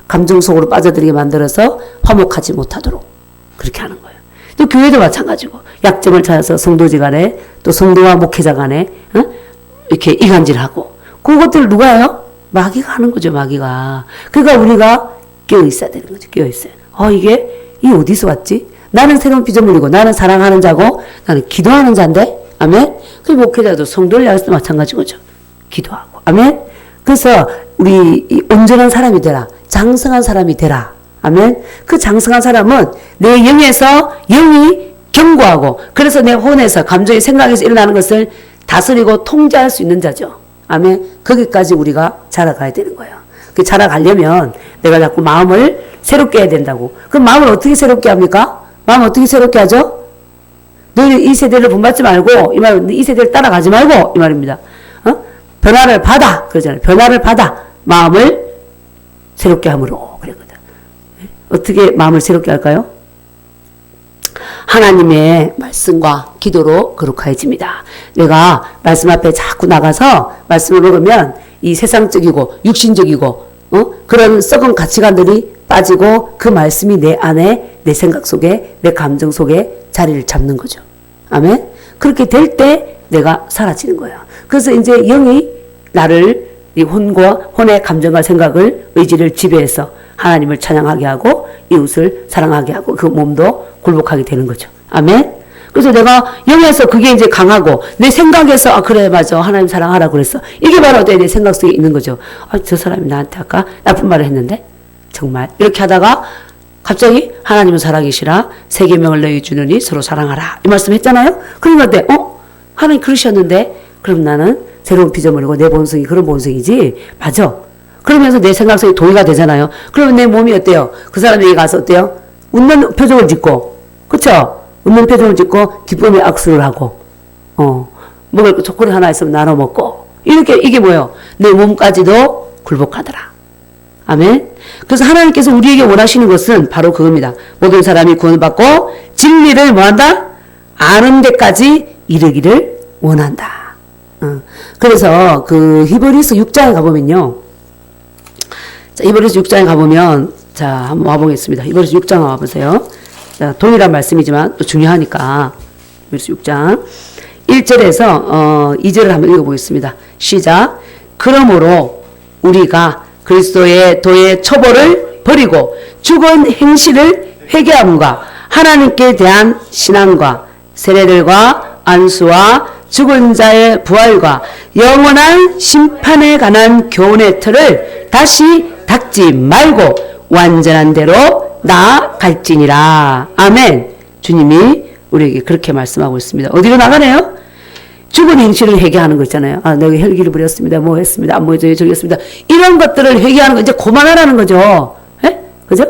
감정 속으로 빠져들게 만들어서 화목하지 못하도록 그렇게 하는 거예요. 또 교회도 마찬가지고 약점을 찾아서 성도지간에 또 성도와 목회자 간에 이렇게 이간질하고 그것들을 누가 해요? 마귀가 하는 거죠. 마귀가. 그러니까 우리가 깨어 있어야 되는 거죠. 깨어 있어요. 이게 어디서 왔지? 나는 새로운 피조물이고 나는 사랑하는 자고 나는 기도하는 자인데 아멘. 그 목회자도 성도를 향해서 마찬가지죠. 기도하고 아멘. 그래서 우리 온전한 사람이 되라. 장성한 사람이 되라. 아멘. 그 장성한 사람은 내 영에서 영이 견고하고 그래서 내 혼에서 감정의 생각에서 일어나는 것을 다스리고 통제할 수 있는 자죠. 아멘. 거기까지 우리가 자라가야 되는 거예요. 그 자라가려면 내가 자꾸 마음을 새롭게 해야 된다고. 그럼 마음을 어떻게 새롭게 합니까? 마음 어떻게 새롭게 하죠? 너희는 이 세대를 본받지 말고, 이 말, 이 세대를 따라가지 말고, 이 말입니다. 변화를 받아. 그러잖아요. 변화를 받아. 마음을 새롭게 함으로. 그랬거든. 어떻게 마음을 새롭게 할까요? 하나님의 말씀과 기도로 거룩해집니다. 내가 말씀 앞에 자꾸 나가서 말씀을 먹으면 이 세상적이고 육신적이고 그런 썩은 가치관들이 빠지고 그 말씀이 내 안에 내 생각 속에 내 감정 속에 자리를 잡는 거죠. 아멘. 그렇게 될 때 내가 사라지는 거예요. 그래서 이제 영이 나를 이 혼의 감정과 생각을 의지를 지배해서 하나님을 찬양하게 하고 이웃을 사랑하게 하고 그 몸도 굴복하게 되는 거죠. 아멘. 그래서 내가 영에서 그게 이제 강하고 내 생각에서 그래 맞아 하나님 사랑하라고 그랬어. 이게 바로 내 생각 속에 있는 거죠. 저 사람이 나한테 아까 나쁜 말을 했는데 정말 이렇게 하다가 갑자기 하나님은 사랑이시라 세 계명을 너희 주느니 서로 사랑하라 이 말씀 했잖아요. 그러니까 때 하나님 그러셨는데 그럼 나는 새로운 피조물이고 내 본성이 그런 본성이지 맞아. 그러면서 내 생각 속에 동의가 되잖아요. 그러면 내 몸이 어때요? 그 사람에게 가서 어때요? 웃는 표정을 짓고 그쵸? 웃는 표정을 짓고 기쁨의 악수를 하고 먹을 거 초콜릿 하나 있으면 나눠 먹고 이렇게 이게 뭐예요? 내 몸까지도 굴복하더라. 아멘. 그래서 하나님께서 우리에게 원하시는 것은 바로 그겁니다. 모든 사람이 구원받고 진리를 뭐한다? 아는 데까지 이르기를 원한다. 그래서 그 히브리서 6장에 가보면요. 자, 히브리서 6장에 가보면 자, 한번 와보겠습니다. 히브리서 6장 와보세요. 자, 동일한 말씀이지만 또 중요하니까 히브리서 6장 1절에서 2절을 한번 읽어보겠습니다. 시작. 그러므로 우리가 그리스도의 도의 처벌을 버리고 죽은 행실을 회개함과 하나님께 대한 신앙과 세례들과 안수와 죽은 자의 부활과 영원한 심판에 관한 교훈의 틀을 다시 닦지 말고 완전한 대로 나아갈지니라. 아멘. 주님이 우리에게 그렇게 말씀하고 있습니다. 어디로 나가네요? 죽은 행실을 회개하는 거 있잖아요. 내가 혈기를 부렸습니다. 뭐 했습니다. 안 보여줘요. 저기 했습니다. 이런 것들을 회개하는 거 이제 그만하라는 거죠. 예? 그죠?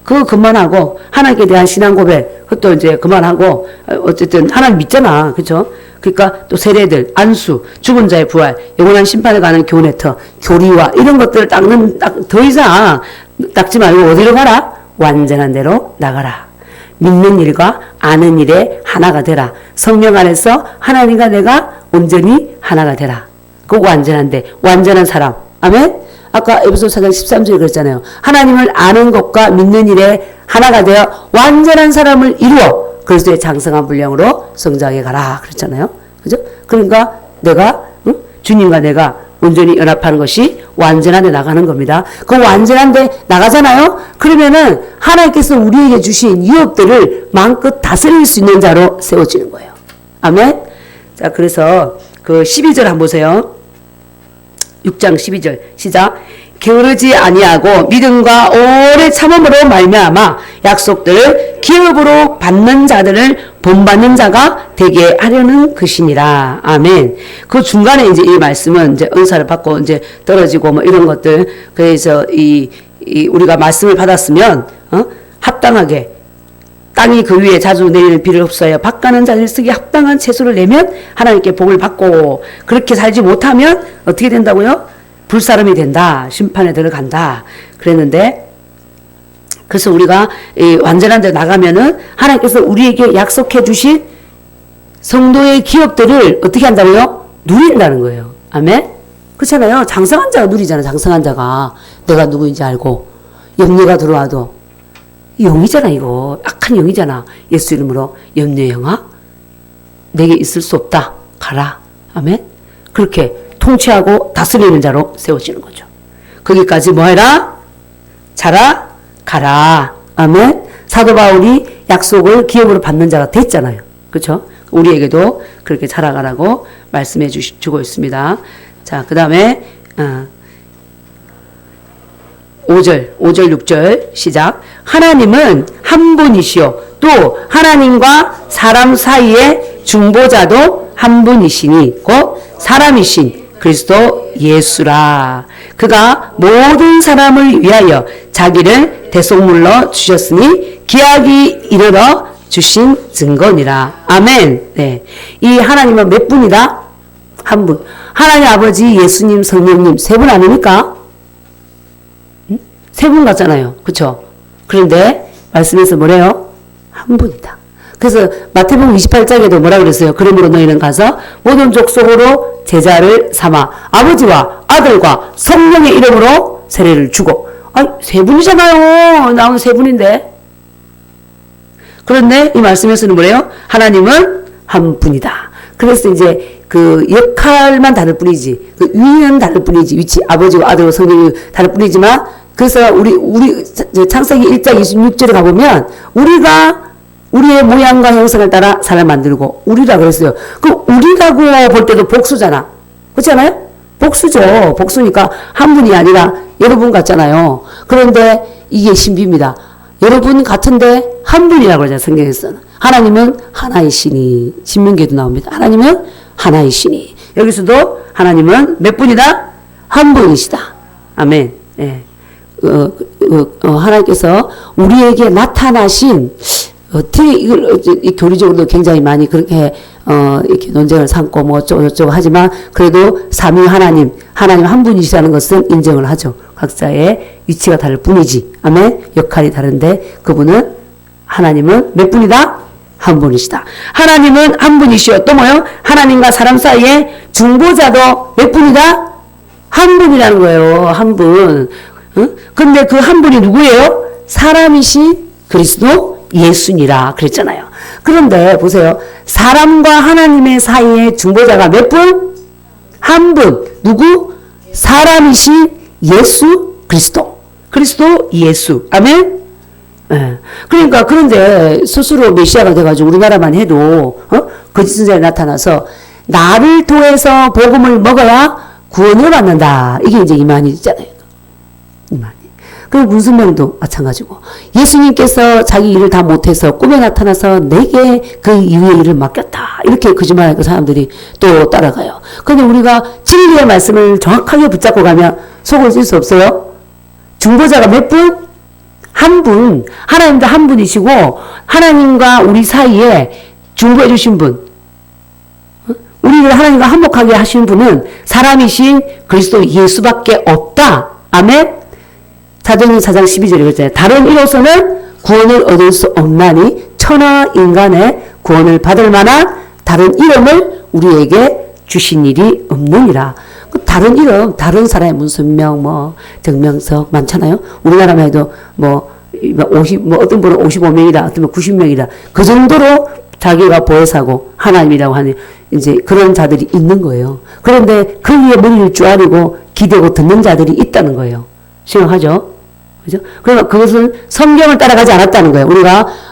그거 그만하고 하나님께 대한 신앙 고백 그것도 이제 그만하고 어쨌든 하나님 믿잖아. 그죠? 그러니까 또 세례들, 안수, 죽은 자의 부활, 영원한 심판에 가는 교훈의 터, 교리와 이런 것들을 더 이상 닦지 말고 어디로 가라? 완전한 대로 나가라. 믿는 일과 아는 일에 하나가 되라. 성령 안에서 하나님과 내가 온전히 하나가 되라. 그 완전한데 완전한 사람. 아멘? 아까 에베소서 4장 13절에 그랬잖아요. 하나님을 아는 것과 믿는 일에 하나가 되어 완전한 사람을 이루어 그리스도의 장성한 분량으로 성장해 가라 그랬잖아요. 그죠? 그러니까 내가 주님과 내가 온전히 연합하는 것이 완전한 데 나가는 겁니다. 그 완전한 데 나가잖아요. 그러면은 하나님께서 우리에게 주신 유업들을 마음껏 다스릴 수 있는 자로 세워지는 거예요. 아멘. 자, 그래서 그 12절 한번 보세요. 6장 12절 시작. 게으르지 아니하고 믿음과 오래 참음으로 말미암아 약속들을 기업으로 받는 자들을 본받는 자가 되게 하려는 것이니라. 아멘. 그 중간에 이제 이 말씀은 이제 은사를 받고 이제 떨어지고 뭐 이런 것들 그래서 우리가 말씀을 받았으면 합당하게 땅이 그 위에 자주 내리는 비를 흡수하여 밭가는 자들 쓰기 합당한 채소를 내면 하나님께 복을 받고 그렇게 살지 못하면 어떻게 된다고요? 불사름이 된다. 심판에 들어간다. 그랬는데 그래서 우리가 완전한 데 나가면은 하나님께서 우리에게 약속해 주신 성도의 기업들을 어떻게 한다고요? 누린다는 거예요. 아멘? 그렇잖아요. 장성한 자가 누리잖아. 장성한 자가 내가 누구인지 알고 염려가 들어와도 영이잖아 이거. 악한 영이잖아. 예수 이름으로 염려의 영아 내게 있을 수 없다. 가라. 아멘? 그렇게 통치하고 다스리는 자로 세워지는 거죠. 거기까지 뭐 해라? 자라, 가라. 아멘. 사도 바울이 약속을 기업으로 받는 자가 됐잖아요. 그렇죠? 우리에게도 그렇게 자라가라고 말씀해 주고 있습니다. 자, 그 다음에 5절, 6절 시작. 하나님은 한 분이시요. 또 하나님과 사람 사이의 중보자도 한 분이시니 곧 사람이신 그리스도 예수라. 그가 모든 사람을 위하여 자기를 대속물로 주셨으니 기약이 이르러 주신 증거니라. 아멘. 네. 이 하나님은 몇 분이다? 한 분. 하나님 아버지, 예수님, 성령님 세 분 아닙니까? 세 분 같잖아요. 그쵸? 그런데 말씀에서 뭐래요? 한 분이다. 그래서 마태복음 28장에도 뭐라 그랬어요? 그러므로 너희는 가서 모든 족속으로 제자를 삼아 아버지와 아들과 성령의 이름으로 세례를 주고. 아니, 세 분이잖아요. 나오는 세 분인데. 그런데 이 말씀에서는 뭐래요? 하나님은 한 분이다. 그래서 이제 그 역할만 다를 뿐이지, 그 위는 다를 뿐이지, 위치, 아버지와 아들과 성령이 다를 뿐이지만, 그래서 우리 창세기 1장 26절에 가보면, 우리의 모양과 형상을 따라 사람을 만들고, 우리라 그랬어요. 그 우리라고 볼 때도 복수잖아. 그렇지 않아요? 복수죠. 복수니까 한 분이 아니라 여러분 같잖아요. 그런데 이게 신비입니다. 여러분 같은데 한 분이라고 그러잖아요. 성경에서는. 하나님은 하나이시니. 신명기에도 나옵니다. 하나님은 하나이시니. 여기서도 하나님은 몇 분이다? 한 분이시다. 아멘. 예. 하나님께서 우리에게 나타나신, 어떻게 이걸 교리적으로도 굉장히 많이 그렇게 이렇게 논쟁을 삼고 뭐 어쩌고 하지만, 그래도 삼위 하나님 한 분이시라는 것은 인정을 하죠. 각자의 위치가 다를 뿐이지. 아멘. 역할이 다른데 그분은, 하나님은 몇 분이다? 한 분이시다. 하나님은 한 분이시요. 또 뭐요? 하나님과 사람 사이에 중보자도 몇 분이다? 한 분이라는 거예요. 한 분. 응? 근데 그 한 분이 누구예요? 사람이신 그리스도 예수니라 그랬잖아요. 그런데 보세요. 사람과 하나님의 사이에 중보자가 몇 분? 한 분. 누구? 사람이신 예수 그리스도. 그리스도 예수. 아멘? 예. 그러니까, 그런데 스스로 메시아가 돼가지고 우리나라만 해도, 거짓 선자에 나타나서 나를 통해서 복음을 먹어야 구원을 받는다. 이게 이제 이만희잖아요. 이만희. 그리고 문순명도 마찬가지고. 예수님께서 자기 일을 다 못해서 꿈에 나타나서 내게 그 이후의 일을 맡겼다. 이렇게 거짓말하니까 사람들이 또 따라가요. 그런데 우리가 진리의 말씀을 정확하게 붙잡고 가면 속을 쓸 수 없어요. 중보자가 몇 분? 한 분. 하나님도 한 분이시고, 하나님과 우리 사이에 중보해 주신 분, 우리를 하나님과 한복하게 하신 분은 사람이신 그리스도 예수밖에 없다. 아멘. 사도행전 4장 12절에 그랬잖아요. 다른 이로서는 구원을 얻을 수 없나니 천하 인간의 구원을 받을 만한 다른 이름을 우리에게 주신 일이 없느니라. 그 다른 이름, 다른 사람의 문선명, 뭐 정명석 많잖아요. 우리나라만 해도 뭐 어떤 분은 55명이다, 어떤 분은 90명이다. 그 정도로 자기가 보혜사고 하나님이라고 하는 이제 그런 자들이 있는 거예요. 그런데 그 위에 머리를 쪼아리고 기대고 듣는 자들이 있다는 거예요. 생각하죠? 그죠? 그러니까 그것은 성경을 따라가지 않았다는 거예요.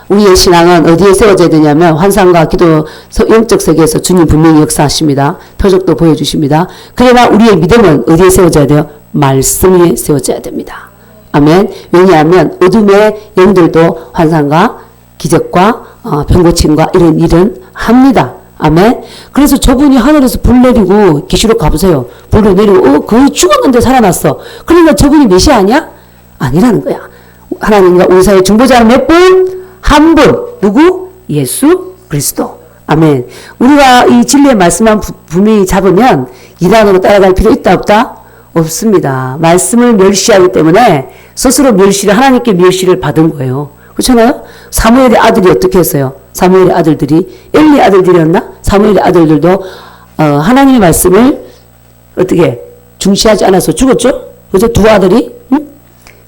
우리의 신앙은 어디에 세워져야 되냐면, 환상과 기도, 영적 세계에서 주님 분명히 역사하십니다. 표적도 보여주십니다. 그러나 우리의 믿음은 어디에 세워져야 돼요? 말씀 위에 세워져야 됩니다. 아멘. 왜냐하면 어둠의 영들도 환상과 기적과 병고침과 이런 일은 합니다. 아멘. 그래서 저분이 하늘에서 불 내리고, 계시록 가보세요. 불을 내리고, 거의 죽었는데 살아났어. 그러니까 저분이 메시아 아니야? 아니라는 거야. 하나님과 우리 사이의 중보자는 몇 분? 한 분. 누구? 예수 그리스도. 아멘. 우리가 이 진리의 말씀만 분명히 잡으면 이단으로 따라갈 필요 있다 없다? 없습니다. 말씀을 멸시하기 때문에 스스로 하나님께 멸시를 받은 거예요. 그렇잖아요? 사무엘의 아들이 어떻게 했어요? 사무엘의 아들들이, 엘리 아들들이었나? 사무엘의 아들들도 하나님의 말씀을 어떻게 중시하지 않아서 죽었죠? 그죠? 두 아들이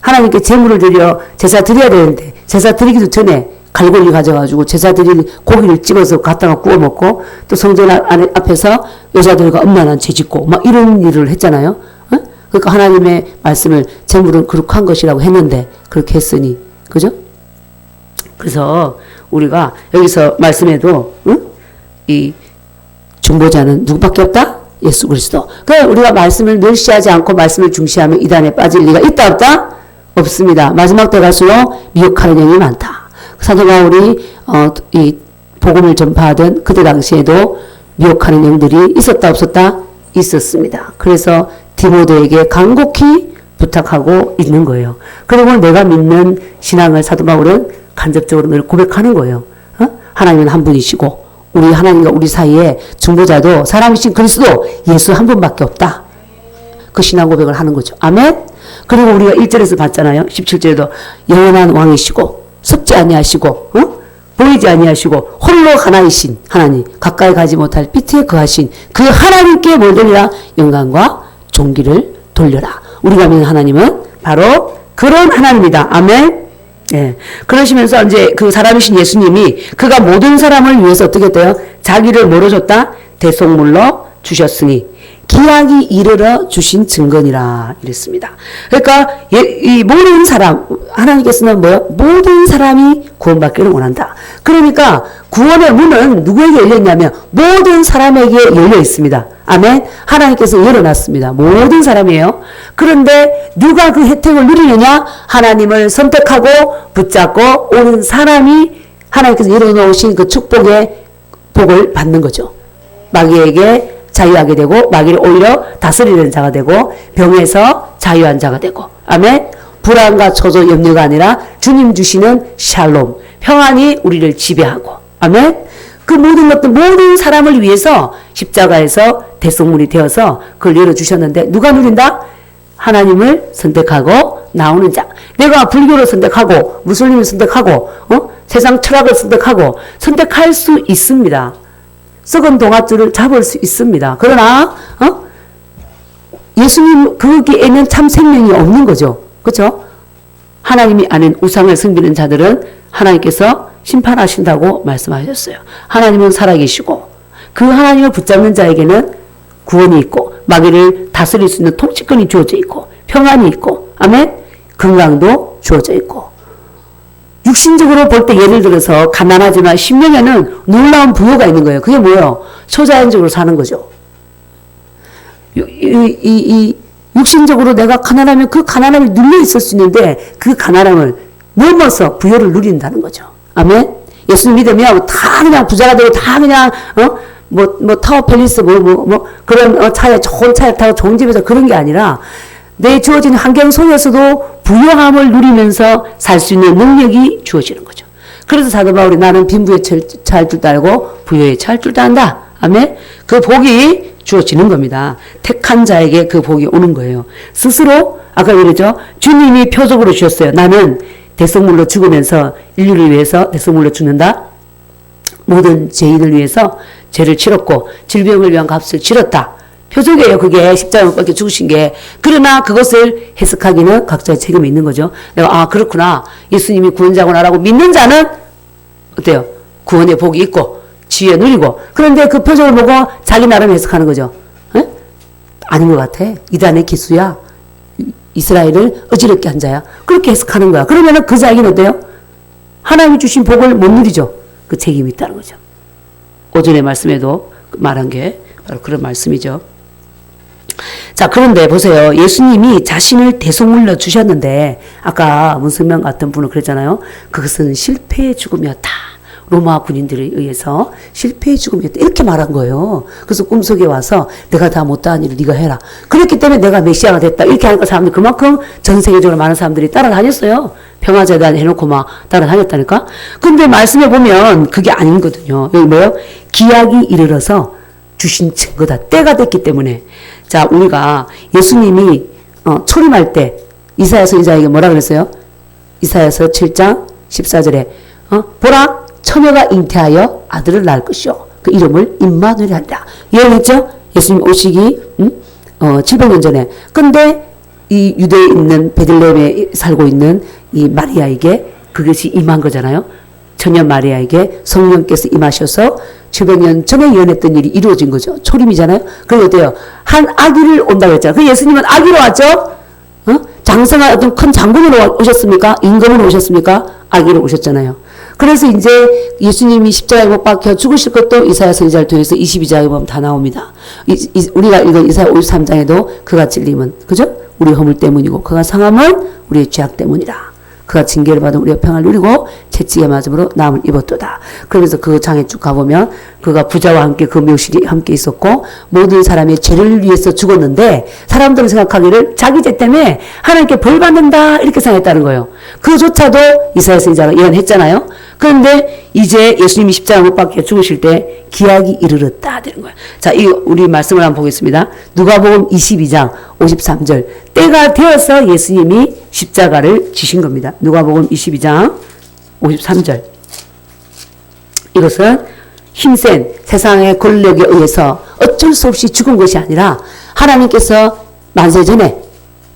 하나님께 제물을 드려 제사 드려야 되는데, 제사 드리기도 전에 갈고리 가져가지고 제사 드릴 고기를 찍어서 갖다가 구워 먹고, 또 성전 앞에서 여자들과 엄란한 죄 짓고 막 이런 일을 했잖아요. 그러니까 하나님의 말씀을 제물은 거룩한 것이라고 했는데 그렇게 했으니, 그죠? 그래서 우리가 여기서 말씀에도 이 중보자는 누구밖에 없다? 예수 그리스도. 그래, 우리가 말씀을 멸시하지 않고 말씀을 중시하면 이단에 빠질 리가 있다 없다? 없습니다. 마지막 때 갈수록 미혹하는 영이 많다. 사도 바울이 이 복음을 전파하던 그때 당시에도 미혹하는 영들이 있었다 없었다? 있었습니다. 그래서 디모데에게 간곡히 부탁하고 있는 거예요. 그리고 내가 믿는 신앙을 사도 바울은 간접적으로 늘 고백하는 거예요. 하나님은 한 분이시고 우리 하나님과 우리 사이에 중보자도 사람이신 그리스도 예수 한 분밖에 없다. 그 신앙 고백을 하는 거죠. 아멘. 그리고 우리가 1절에서 봤잖아요. 17절에도 영원한 왕이시고 섭지 아니하시고 보이지 아니하시고 홀로 하나이신 하나님, 가까이 가지 못할 빛에 거하신 그 하나님께 모든이라 영광과 존귀를 돌려라. 우리가 믿는 하나님은 바로 그런 하나님이다. 아멘. 예. 그러시면서 이제 그 사람이신 예수님이 그가 모든 사람을 위해서 어떻게 했대요? 자기를 뭐로 줬다? 대속물로 주셨으니 기약이 이르러 주신 증거니라 이랬습니다. 그러니까 이 모든 사람, 하나님께서는 뭐요? 모든 사람이 구원받기를 원한다. 그러니까 구원의 문은 누구에게 열렸냐면 모든 사람에게 열려 있습니다. 아멘. 하나님께서 열어놨습니다. 모든 사람이에요. 그런데 누가 그 혜택을 누리느냐? 하나님을 선택하고 붙잡고 오는 사람이 하나님께서 열어놓으신 그 축복의 복을 받는 거죠. 마귀에게 자유하게 되고 마귀를 오히려 다스리는 자가 되고 병에서 자유한 자가 되고 아멘. 불안과 초조 염려가 아니라 주님 주시는 샬롬 평안이 우리를 지배하고 아멘. 그 모든 것들 모든 사람을 위해서 십자가에서 대속물이 되어서 그걸 열어주셨는데 누가 누린다? 하나님을 선택하고 나오는 자. 내가 불교를 선택하고 무슬림을 선택하고 세상 철학을 선택하고 선택할 수 있습니다. 썩은 동아줄을 잡을 수 있습니다. 그러나 예수님 거기에는 참 생명이 없는 거죠. 그렇죠? 하나님이 아는 우상을 섬기는 자들은 하나님께서 심판하신다고 말씀하셨어요. 하나님은 살아계시고 그 하나님을 붙잡는 자에게는 구원이 있고 마귀를 다스릴 수 있는 통치권이 주어져 있고 평안이 있고 아멘. 건강도 주어져 있고 육신적으로 볼 때 예를 들어서 가난하지만 심령에는 놀라운 부여가 있는 거예요. 그게 뭐예요? 초자연적으로 사는 거죠. 육신적으로 내가 가난하면 그 가난함이 눌려 있을 수 있는데 그 가난함을 넘어서 부여를 누린다는 거죠. 아멘. 예수 믿으면 다 그냥 부자가 되고 다 그냥 타워 팰리스 그런 차에 좋은 차를 타고 좋은 집에서 그런 게 아니라 내 주어진 환경 속에서도 부유함을 누리면서 살 수 있는 능력이 주어지는 거죠. 그래서 사도 바울이 나는 빈부에 차일 줄도 알고 부유에 차일 줄도 안다. 아멘. 그 복이 주어지는 겁니다. 택한 자에게 그 복이 오는 거예요. 스스로 아까 그랬죠. 주님이 표적으로 주셨어요. 나는 대속물로 죽으면서 인류를 위해서 대속물로 죽는다. 모든 죄인을 위해서 죄를 치렀고 질병을 위한 값을 치렀다. 표적이에요. 그게 십자가로 꺾여 죽으신 게. 그러나 그것을 해석하기는 각자의 책임이 있는 거죠. 내가 그렇구나. 예수님이 구원자구나라고 믿는 자는 어때요? 구원의 복이 있고 지혜 누리고. 그런데 그 표적을 보고 자기 나름 해석하는 거죠. 에? 아닌 것 같아. 이단의 기수야. 이스라엘을 어지럽게 한 자야. 그렇게 해석하는 거야. 그러면은 그 자에게는 어때요? 하나님이 주신 복을 못 누리죠. 그 책임이 있다는 거죠. 오전에 말씀에도 말한 게 바로 그런 말씀이죠. 자, 그런데 보세요. 예수님이 자신을 대속물로 주셨는데 아까 문승명 같은 분은 그랬잖아요. 그것은 실패의 죽음이었다. 로마 군인들에 의해서 실패의 죽음이었다. 이렇게 말한 거예요. 그래서 꿈속에 와서 내가 다 못다한 일을 네가 해라. 그렇기 때문에 내가 메시아가 됐다. 이렇게 하니까 사람들이 그만큼 전 세계적으로 많은 사람들이 따라다녔어요. 평화재단 해놓고 막 따라다녔다니까. 근데 말씀해 보면 그게 아니거든요. 여기 뭐예요? 기약이 이르러서 주신 증거다. 때가 됐기 때문에. 자, 우리가 예수님이 초림할 때 이사야서 이자에게 뭐라 그랬어요? 이사야서 7장 14절에 보라 처녀가 잉태하여 아들을 낳을 것이요 그 이름을 임마누엘 하리라. 예언했죠? 예수님 오시기 700년 전에. 근데 이 유대에 있는 베들레헴에 살고 있는 이 마리아에게 그것이 임한 거잖아요. 처녀 마리아에게 성령께서 임하셔서 700년 전에 예언했던 일이 이루어진 거죠. 초림이잖아요. 그게 어때요? 한 아기를 온다고 했잖아요. 그 예수님은 아기로 왔죠? 장성한 어떤 큰 장군으로 오셨습니까? 임금으로 오셨습니까? 아기로 오셨잖아요. 그래서 이제 예수님이 십자가에 못 박혀 죽으실 것도 이사야 선지자를 통해서 22장에 보면 다 나옵니다. 우리가 읽은 이사야 53장에도 그가 찔림은, 그죠? 우리 허물 때문이고, 그가 상함은 우리의 죄악 때문이라. 그가 징계를 받은 우리가 평안을 누리고 채찍에 맞음으로 나음을 입었도다. 그러면서 그 장에 쭉 가보면 그가 부자와 함께 그 묘실이 함께 있었고 모든 사람의 죄를 위해서 죽었는데 사람들은 생각하기를 자기 죄 때문에 하나님께 벌 받는다 이렇게 생각했다는 거예요. 그조차도 이사야 선지자가 예언했잖아요. 그런데 이제 예수님이 십자가 못 박혀 죽으실 때 기약이 이르렀다 되는 거예요. 자, 이 우리 말씀을 한번 보겠습니다. 누가복음 22장 53절. 때가 되어서 예수님이 십자가를 지신 겁니다. 누가복음 22장 53절. 이것은 힘센 세상의 권력에 의해서 어쩔 수 없이 죽은 것이 아니라 하나님께서 만세 전에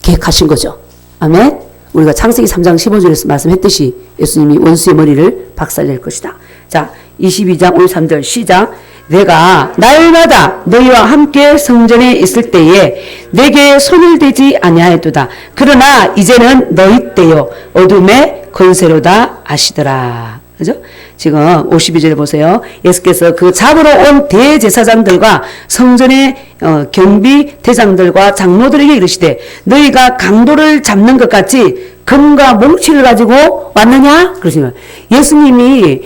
계획하신 거죠. 아멘. 우리가 창세기 3장 15절에서 말씀했듯이 예수님이 원수의 머리를 박살낼 것이다. 자, 22장 53절 시작. 내가 날마다 너희와 함께 성전에 있을 때에 내게 손을 대지 아니하였도다. 그러나 이제는 너희 때요 어둠의 권세로다 아시더라. 그죠? 지금 52절에 보세요. 예수께서 그 잡으러 온 대제사장들과 성전의 경비 대장들과 장로들에게 이르시되 너희가 강도를 잡는 것 같이 금과 몽치를 가지고 왔느냐? 그러시면 예수님이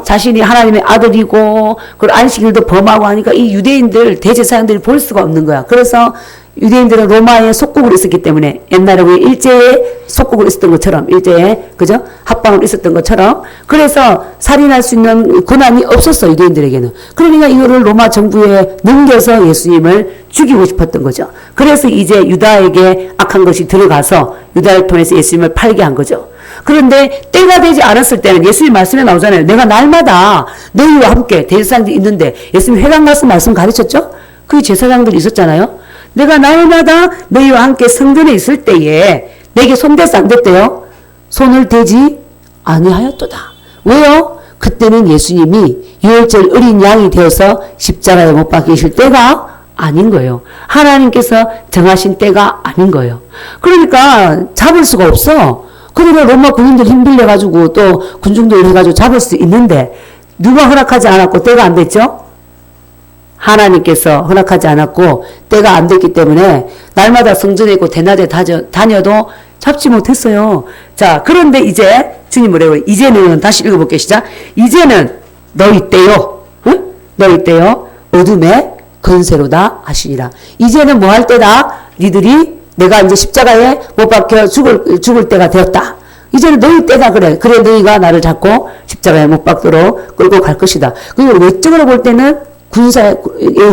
자신이 하나님의 아들이고 그리고 안식일도 범하고 하니까 이 유대인들 대제사장들이 볼 수가 없는 거야. 그래서 유대인들은 로마의 속국으로 있었기 때문에 옛날에 우리 일제에 속국으로 있었던 것처럼 일제에 그죠? 합방으로 있었던 것처럼 그래서 살인할 수 있는 권한이 없었어 유대인들에게는. 그러니까 이거를 로마 정부에 넘겨서 예수님을 죽이고 싶었던 거죠. 그래서 이제 유다에게 악한 것이 들어가서 유다를 통해서 예수님을 팔게 한 거죠. 그런데 때가 되지 않았을 때는 예수님 말씀에 나오잖아요. 내가 날마다 너희와 함께 대제사장들이 있는데 예수님 회당 말씀 가르쳤죠? 그 제사장들이 있었잖아요. 내가 날마다 너희와 함께 성전에 있을 때에 내게 손대서 안 됐대요. 손을 대지 아니하였도다. 왜요? 그때는 예수님이 유월절 어린 양이 되어서 십자가에 못 박히실 때가 아닌 거예요. 하나님께서 정하신 때가 아닌 거예요. 그러니까 잡을 수가 없어. 그러니까 로마 군인들 힘들려가지고 또 군중도 해가지고 잡을 수 있는데 누가 허락하지 않았고 때가 안 됐죠? 하나님께서 허락하지 않았고 때가 안 됐기 때문에 날마다 성전에 있고 대낮에 다녀도 잡지 못했어요. 자, 그런데 이제 주님 뭐래요? 이제는 다시 읽어볼게요. 시작. 이제는 너희 때요. 응? 너희 때요. 어둠의 권세로다 하시니라. 이제는 뭐 할 때다? 니들이 내가 이제 십자가에 못 박혀 죽을 때가 되었다. 이제는 너희 때다 그래. 그래 너희가 나를 잡고 십자가에 못 박도록 끌고 갈 것이다. 그리고 외적으로 볼 때는 군사의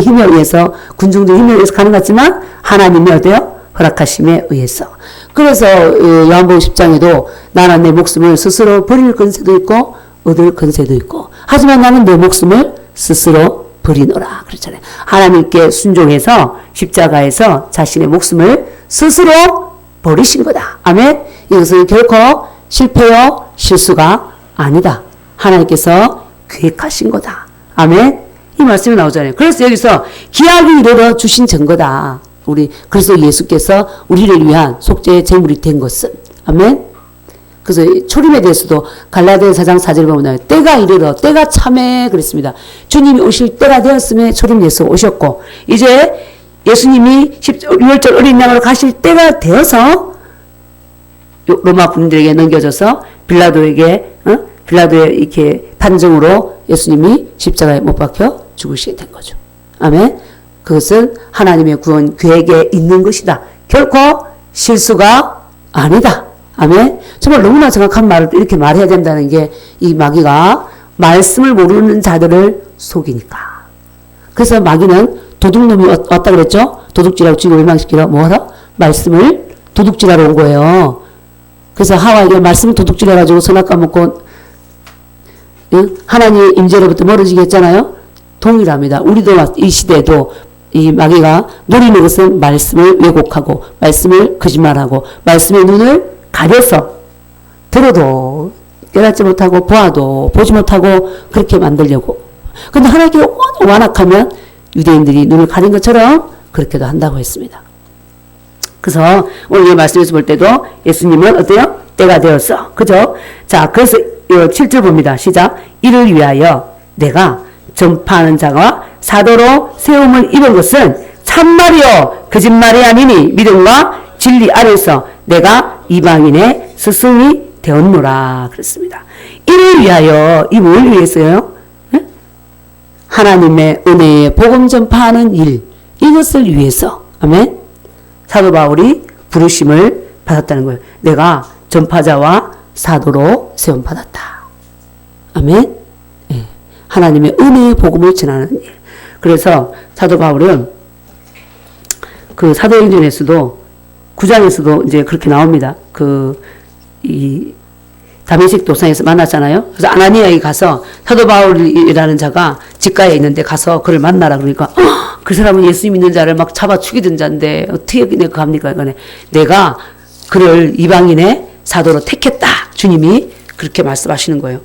힘에 의해서 군중들의 힘에 의해서 가는 것 같지만 하나님이 어때요? 허락하심에 의해서. 그래서 요한복음 10장에도 나는 내 목숨을 스스로 버릴 권세도 있고 얻을 권세도 있고 하지만 나는 내 목숨을 스스로 버리노라 그렇잖아요. 하나님께 순종해서 십자가에서 자신의 목숨을 스스로 버리신 거다. 아멘. 이것은 결코 실패요 실수가 아니다. 하나님께서 계획하신 거다. 아멘. 이 말씀이 나오잖아요. 그래서 여기서 기약이 이르러 주신 증거다. 그래서 예수께서 우리를 위한 속죄의 제물이 된 것은. 아멘. 그래서 초림에 대해서도 갈라디아 4장 4절에 보면 때가 이르러 때가 참에 그랬습니다. 주님이 오실 때가 되었음에 초림 예수 오셨고 이제 예수님이 유월절 어린 양으로 가실 때가 되어서 로마 군인들에게 넘겨져서 빌라도의 이렇게 판정으로 예수님이 십자가에 못 박혀 죽으시게 된 거죠. 아멘. 그것은 하나님의 구원 계획에 있는 것이다. 결코 실수가 아니다. 아멘. 정말 너무나 정확한 말을 이렇게 말해야 된다는 게 이 마귀가 말씀을 모르는 자들을 속이니까. 그래서 마귀는 도둑놈이 왔다 그랬죠? 도둑질하고 죽이고 멸망시키러 뭐하러? 말씀을 도둑질하러 온 거예요. 그래서 하와에게 말씀을 도둑질해가지고 선악 까먹고 하나님의 임재로부터 멀어지게 했잖아요. 동일합니다. 우리도 이 시대에도 이 마귀가 노리는 것은 말씀을 왜곡하고 말씀을 거짓말하고 말씀의 눈을 가려서 들어도 깨닫지 못하고 보아도 보지 못하고 그렇게 만들려고. 그런데 하나님께 완악하면 유대인들이 눈을 가린 것처럼 그렇게도 한다고 했습니다. 그래서 오늘 이 말씀에서 볼 때도 예수님은 어때요? 때가 되었어. 그죠? 자, 그래서 7절 봅니다. 시작. 이를 위하여 내가 전파하는 자가 사도로 세움을 입은 것은 참말이요 거짓말이 아니니 믿음과 진리 아래서 내가 이방인의 스승이 되었노라 그랬습니다. 이를 위하여, 이 뭘 위해서요? 네? 하나님의 은혜의 복음 전파하는 일, 이것을 위해서, 아멘. 사도 바울이 부르심을 받았다는 거예요. 내가 전파자와 사도로 세움받았다. 아멘. 네. 하나님의 은혜의 복음을 전하는 일. 그래서 사도 바울은 그 사도행전에서도 9장에서도 이제 그렇게 나옵니다. 이 다메섹 도상에서 만났잖아요. 그래서 아나니아에 가서 사도 바울이라는 자가 집가에 있는데 가서 그를 만나라 그러니까 그 사람은 예수 믿는 자를 막 잡아 죽이던 자인데 어떻게 내가 갑니까? 이거네. 내가 그를 이방인의 사도로 택했다. 주님이 그렇게 말씀하시는 거예요.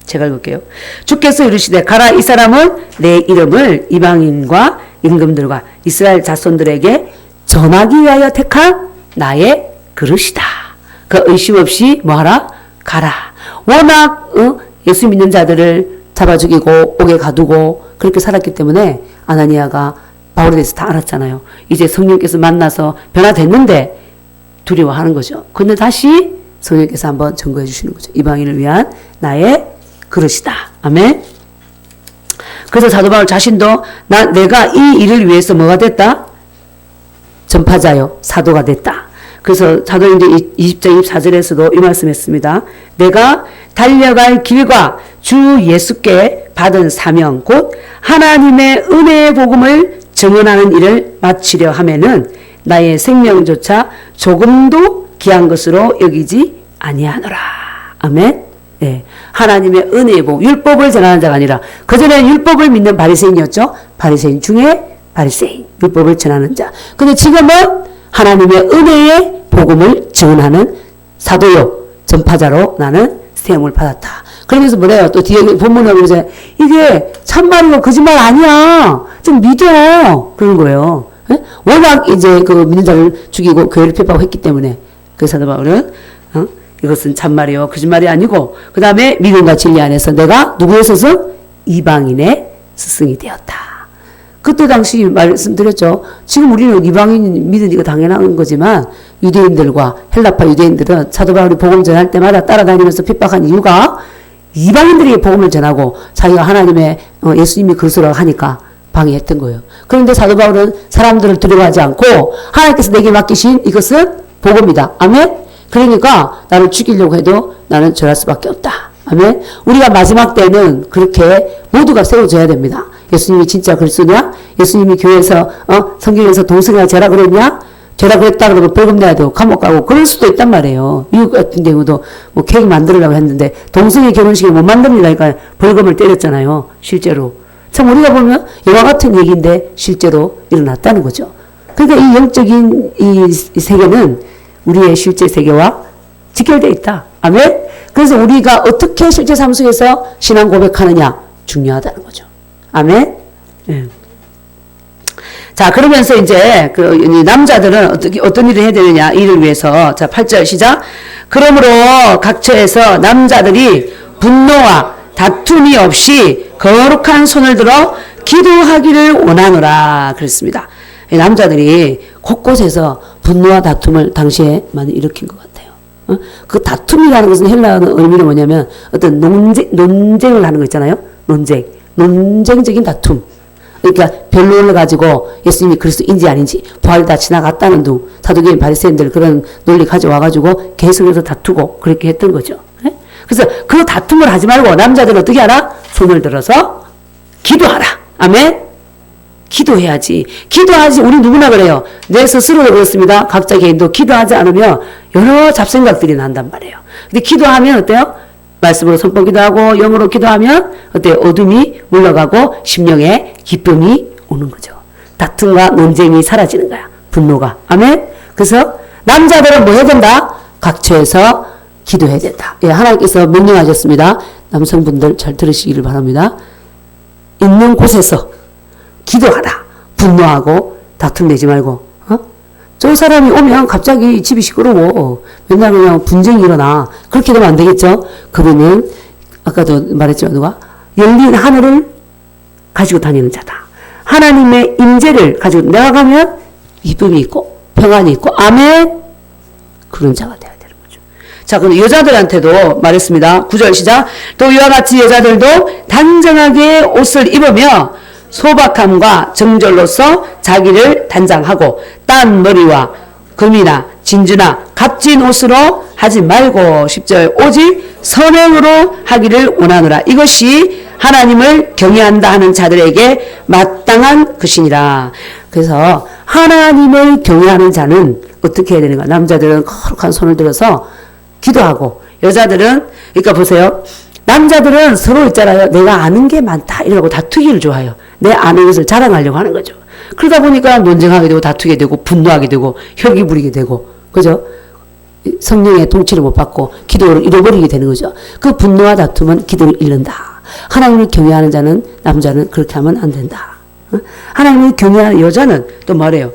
제가 읽을게요. 주께서 이르시되 가라, 이 사람은 내 이름을 이방인과 임금들과 이스라엘 자손들에게 전하기 위하여 택한 나의 그릇이다. 그 의심 없이 뭐하라? 가라. 워낙 예수 믿는 자들을 잡아 죽이고 옥에 가두고 그렇게 살았기 때문에 아나니아가 바울에 대해서 다 알았잖아요. 이제 성령께서 만나서 변화됐는데 두려워하는 거죠. 근데 다시 성령께서 한번 증거해 주시는 거죠. 이방인을 위한 나의 그릇이다. 아멘. 그래서 사도 바울 자신도 내가 이 일을 위해서 뭐가 됐다? 전파자요. 사도가 됐다. 그래서 사도행전 20장 24절에서도 이 말씀했습니다. 내가 달려갈 길과 주 예수께 받은 사명 곧 하나님의 은혜의 복음을 증언하는 일을 마치려 하면은 나의 생명조차 조금도 귀한 것으로 여기지 아니하노라. 아멘. 네. 하나님의 은혜의 복음, 율법을 전하는 자가 아니라 그전에 율법을 믿는 바리새인이었죠. 바리새인 중에 바리새인, 율법을 전하는 자. 근데 지금은 하나님의 은혜의 복음을 전하는 사도요, 전파자로 나는 세움을 받았다. 그러면서 뭐래요? 또 뒤에 본문에 그러죠. 이게 참말이고 거짓말 아니야. 좀 믿어. 그런 거예요. 예? 워낙 이제 그 믿는 자를 죽이고 교회를 핍박했기 때문에 그 사도 바울은 이것은 참말이요, 거짓말이 아니고 그 다음에 믿음과 진리 안에서 내가 누구의 스승? 이방인의 스승이 되었다. 그때 당시 말씀드렸죠. 지금 우리는 이방인 믿으니까 당연한 거지만 유대인들과 헬라파 유대인들은 사도 바울이 복음 전할 때마다 따라다니면서 핍박한 이유가 이방인들에게 복음을 전하고 자기가 하나님의 예수님이 그리스도라고 하니까 방해했던 거예요. 그런데 사도 바울은 사람들을 두려워하지 않고 하나님께서 내게 맡기신 이것은 복음이다. 아멘. 그러니까 나를 죽이려고 해도 나는 절할 수밖에 없다. 아멘. 우리가 마지막 때는 그렇게 모두가 세워져야 됩니다. 예수님이 진짜 그리스도냐? 예수님이 교회에서 성경에서 동성애가 죄라 그랬냐? 죄라 그랬다 그러고 벌금 내야 되고 감옥 가고 그럴 수도 있단 말이에요. 미국 같은 경우도 뭐 케이크 만들으려고 했는데 동성애 결혼식을 못 만듭니다. 그러니까 벌금을 때렸잖아요. 실제로. 참 우리가 보면 영화 같은 얘기인데 실제로 일어났다는 거죠. 그러니까 이 영적인 이 세계는 우리의 실제 세계와 직결되어 있다. 아멘? 그래서 우리가 어떻게 실제 삶 속에서 신앙 고백하느냐 중요하다는 거죠. 아멘? 네. 자, 그러면서 이제 그 남자들은 어떤 일을 해야 되느냐 이를 위해서 자, 8절 시작. 그러므로 각처에서 남자들이 분노와 다툼이 없이 거룩한 손을 들어 기도하기를 원하노라 그랬습니다. 남자들이 곳곳에서 분노와 다툼을 당시에 많이 일으킨 것 같아요. 그 다툼이라는 것은 헬라어는 의미는 뭐냐면 어떤 논쟁을 하는 거 있잖아요. 논쟁적인 다툼. 그러니까 변론을 가지고 예수님이 그리스도인지 아닌지 부활이 다 지나갔다는 둥 사두개인 바리새인들 그런 논리 가져와가지고 계속해서 다투고 그렇게 했던 거죠. 그래서 그 다툼을 하지 말고 남자들은 어떻게 하라? 손을 들어서 기도하라. 아멘. 기도해야지. 기도하지. 우리 누구나 그래요. 내 스스로도 그렇습니다. 각자 개인도 기도하지 않으면 여러 잡생각들이 난단 말이에요. 근데 기도하면 어때요? 말씀으로 선포기도 하고 영어로 기도하면 어때요? 어둠이 물러가고 심령에 기쁨이 오는 거죠. 다툼과 논쟁이 사라지는 거야. 분노가. 아멘. 그래서 남자들은 뭐 해야 된다? 각처에서 기도해야 된다. 예, 하나님께서 명령하셨습니다. 남성분들 잘 들으시기를 바랍니다. 있는 곳에서 기도하라. 분노하고 다툼 내지 말고. 저 사람이 오면 갑자기 집이 시끄러워. 맨날 그냥 분쟁이 일어나. 그렇게 되면 안 되겠죠? 그분은 아까도 말했지만 누가 열린 하늘을 가지고 다니는 자다. 하나님의 임재를 가지고 내가 가면 기쁨이 있고 평안이 있고 아멘. 그런 자가 돼야 되는 거죠. 자, 그럼 여자들한테도 말했습니다. 9절 시작. 또 이와 같이 여자들도 단정하게 옷을 입으며 소박함과 정절로서 자기를 단장하고 딴 머리와 금이나 진주나 값진 옷으로 하지 말고 10절 오직 선행으로 하기를 원하노라. 이것이 하나님을 경외한다 하는 자들에게 마땅한 것이니라. 그래서 하나님을 경외하는 자는 어떻게 해야 되는가? 남자들은 거룩한 손을 들어서 기도하고, 여자들은, 그러니까 보세요. 남자들은 서로 있잖아요. 내가 아는 게 많다 이러고 다투기를 좋아해요. 내 아는 것을 자랑하려고 하는 거죠. 그러다 보니까 논쟁하게 되고 다투게 되고 분노하게 되고 혈기 부리게 되고, 그죠? 성령의 통치를 못 받고 기도를 잃어버리게 되는 거죠. 그 분노와 다툼은 기도를 잃는다. 하나님을 경외하는 자는, 남자는 그렇게 하면 안 된다. 하나님을 경외하는 여자는 또 뭐래요?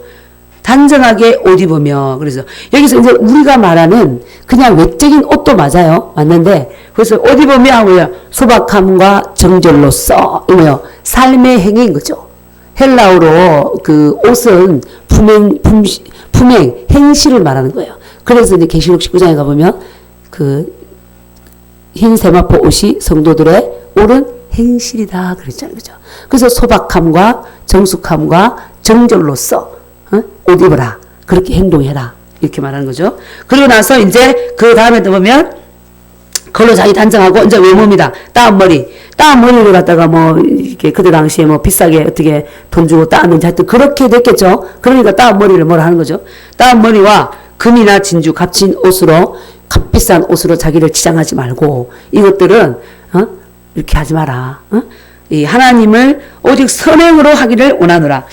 단정하게 옷 입으며. 그래서 여기서 이제 우리가 말하는 그냥 외적인 옷도 맞아요. 맞는데, 그래서 옷 입으며 하고요. 소박함과 정절로서, 이거요. 삶의 행위인 거죠. 헬라어로 그 옷은 품행, 행실을 말하는 거예요. 그래서 이제 계시록 19장에 가보면 그 흰 세마포 옷이 성도들의 옳은 행실이다 그랬잖아요. 그죠? 그래서 소박함과 정숙함과 정절로서 옷 입어라. 그렇게 행동해라. 이렇게 말하는 거죠. 그리고 나서 이제 그 다음에 또 보면 걸로 자기 단정하고 이제 외모입니다. 따은 머리. 따은 머리를 갖다가 뭐 이렇게 그때 당시에 뭐 비싸게 어떻게 돈 주고 따았는지 하여튼 그렇게 됐겠죠. 그러니까 따은 머리를 뭐라 하는 거죠. 따은 머리와 금이나 진주 값진 옷으로 값비싼 옷으로 자기를 치장하지 말고 이것들은 이렇게 하지 마라. 이 하나님을 오직 선행으로 하기를 원하노라.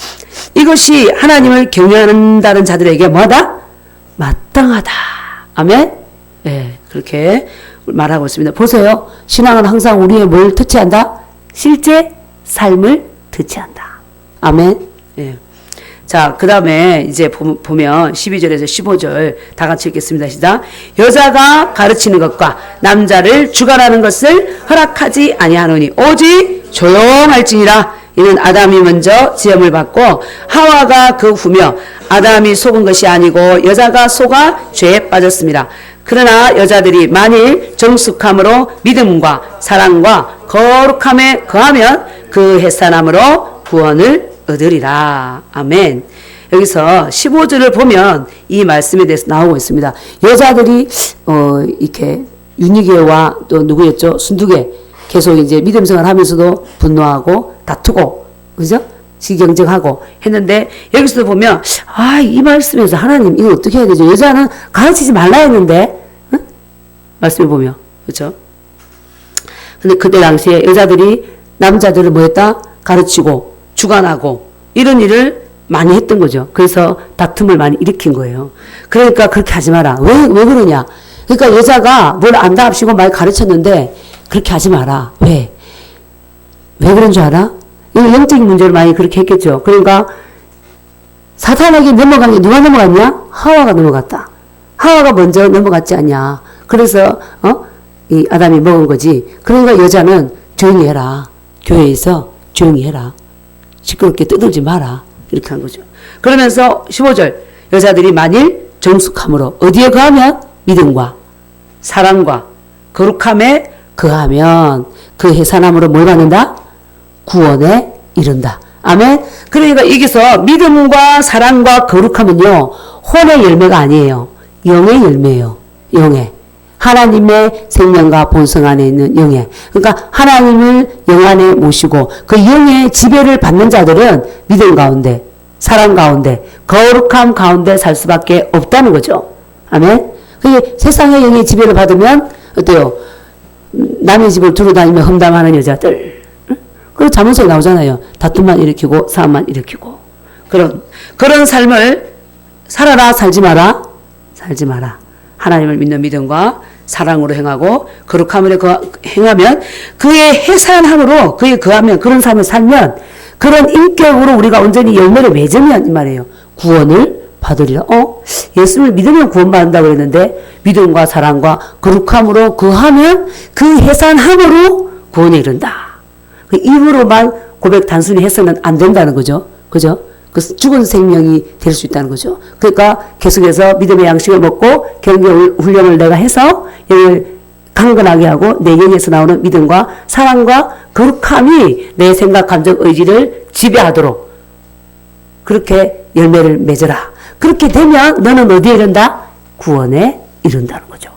이것이 하나님을 경외한다는 자들에게 뭐하다? 마땅하다. 아멘? 예, 그렇게 말하고 있습니다. 보세요. 신앙은 항상 우리의 뭘 터치한다? 실제 삶을 터치한다. 아멘? 예. 자, 그 다음에 이제 보면 12절에서 15절 다 같이 읽겠습니다. 시작. 여자가 가르치는 것과 남자를 주관하는 것을 허락하지 아니하노니 오직 조용할지니라. 이는 아담이 먼저 지음을 받고 하와가 그 후며 아담이 속은 것이 아니고 여자가 속아 죄에 빠졌습니다. 그러나 여자들이 만일 정숙함으로 믿음과 사랑과 거룩함에 거하면 그 해산함으로 구원을 얻으리라. 아멘. 여기서 15절을 보면 이 말씀에 대해서 나오고 있습니다. 여자들이 이렇게 윤희계와 또 누구였죠? 순두계 계속 이제 믿음 생활 하면서도 분노하고 다투고, 그죠? 지경쟁하고 했는데, 여기서도 보면, 이 말씀에서 하나님, 이거 어떻게 해야 되죠? 여자는 가르치지 말라 했는데, 응? 말씀을 보면, 그죠? 근데 그때 당시에 여자들이 남자들을 뭐 했다? 가르치고, 주관하고, 이런 일을 많이 했던 거죠. 그래서 다툼을 많이 일으킨 거예요. 그러니까 그렇게 하지 마라. 왜 그러냐? 그러니까 여자가 뭘 안다 합시고 많이 가르쳤는데, 그렇게 하지 마라. 왜 그런 줄 알아? 이거 영적인 문제로 많이 그렇게 했겠죠. 그러니까 사탄에게 넘어간 게 누가 넘어갔냐? 하와가 넘어갔다. 하와가 먼저 넘어갔지 않냐. 그래서 이 아담이 먹은 거지. 그러니까 여자는 조용히 해라. 교회에서 조용히 해라. 시끄럽게 떠들지 마라. 이렇게 한 거죠. 그러면서 15절 여자들이 만일 정숙함으로 어디에 거하면? 믿음과 사랑과 거룩함에 거하면 그 해산함으로 뭘 받는다? 구원에 이른다. 아멘. 그러니까 여기서 믿음과 사랑과 거룩함은요, 혼의 열매가 아니에요. 영의 열매예요. 영의. 하나님의 생명과 본성 안에 있는 영의. 그러니까 하나님을 영 안에 모시고 그 영의 지배를 받는 자들은 믿음 가운데, 사랑 가운데, 거룩함 가운데 살 수밖에 없다는 거죠. 아멘. 그게 세상의 영의 지배를 받으면 어때요? 남의 집을 두루다니며 험담하는 여자들. 그 자문서에 나오잖아요. 다툼만 일으키고 싸움만 일으키고. 그런 삶을 살아라. 살지 마라. 살지 마라. 하나님을 믿는 믿음과 사랑으로 행하고 거룩함으로 행하면 그의 해산함으로 그에 거하면 그런 삶을 살면 그런 인격으로 우리가 온전히 열매를 맺으면 이 말이에요. 구원을 받으리라. 예수를 믿으면 구원받는다고 그랬는데 믿음과 사랑과 거룩함으로 거하면 그 해산함으로 구원에 이른다. 그 입으로만 고백 단순히 해서는 안 된다는 거죠. 그죠? 그 죽은 생명이 될 수 있다는 거죠. 그러니까 계속해서 믿음의 양식을 먹고 경계 훈련을 내가 해서 영을 강건하게 하고 내 영에서 나오는 믿음과 사랑과 거룩함이 내 생각, 감정, 의지를 지배하도록 그렇게 열매를 맺어라. 그렇게 되면 너는 어디에 이른다? 구원에 이른다는 거죠.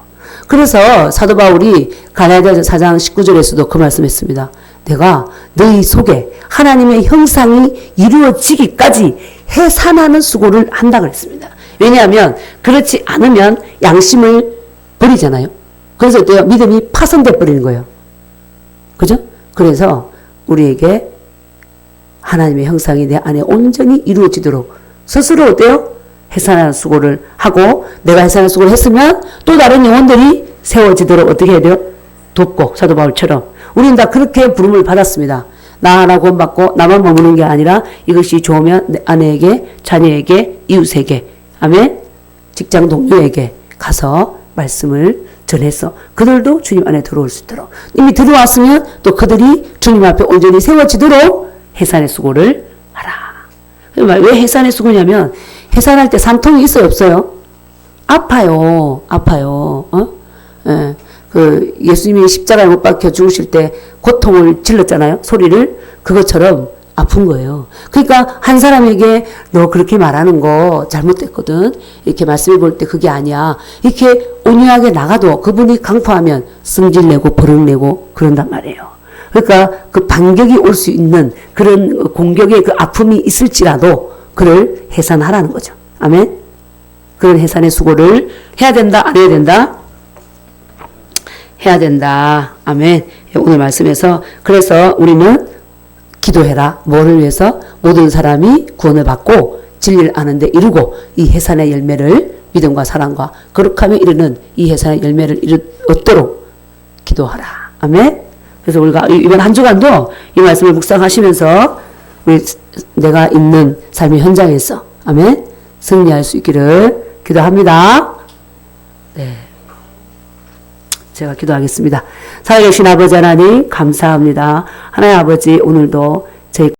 그래서 사도 바울이 갈라디아서 4장 19절에서도 그 말씀했습니다. 내가 너희 속에 하나님의 형상이 이루어지기까지 해산하는 수고를 한다 그랬습니다. 왜냐하면 그렇지 않으면 양심을 버리잖아요. 그래서 어때요? 믿음이 파손돼 버리는 거예요. 그죠? 그래서 우리에게 하나님의 형상이 내 안에 온전히 이루어지도록 스스로 어때요? 해산하는 수고를 하고 내가 해산하는 수고를 했으면 또 다른 영혼들이 세워지도록 어떻게 해야 돼요? 돕고 사도 바울처럼 우리는 다 그렇게 부름을 받았습니다. 나 하나 구원받고 나만 머무는 게 아니라 이것이 좋으면 내 아내에게 자녀에게 이웃에게 아멘 직장 동료에게 가서 말씀을 전해서 그들도 주님 안에 들어올 수 있도록 이미 들어왔으면 또 그들이 주님 앞에 온전히 세워지도록 해산의 수고를 하라. 왜 해산의 수고냐면 해산할 때 산통이 있어요 없어요? 아파요. 예. 그 예수님이 십자가에 못 박혀 죽으실 때 고통을 질렀잖아요. 소리를. 그것처럼 아픈 거예요. 그러니까 한 사람에게 너 그렇게 말하는 거 잘못됐거든. 이렇게 말씀해 볼 때 그게 아니야. 이렇게 온유하게 나가도 그분이 강포하면 승질내고 버럭내고 그런단 말이에요. 그러니까 그 반격이 올 수 있는 그런 공격의 그 아픔이 있을지라도 그를 해산하라는 거죠. 아멘. 그런 해산의 수고를 해야 된다, 안 해야 된다? 해야 된다. 아멘. 오늘 말씀에서 그래서 우리는 기도해라. 뭐를 위해서? 모든 사람이 구원을 받고 진리를 아는 데 이루고 이 해산의 열매를 믿음과 사랑과 거룩함에 이르는 이 해산의 열매를 얻도록 기도하라. 아멘. 그래서 우리가 이번 한 주간도 이 말씀을 묵상하시면서 우리 내가 있는 삶의 현장에서 아멘 승리할 수 있기를 기도합니다. 네, 제가 기도하겠습니다. 살아계신 아버지 하나님 감사합니다. 하나님 아버지 오늘도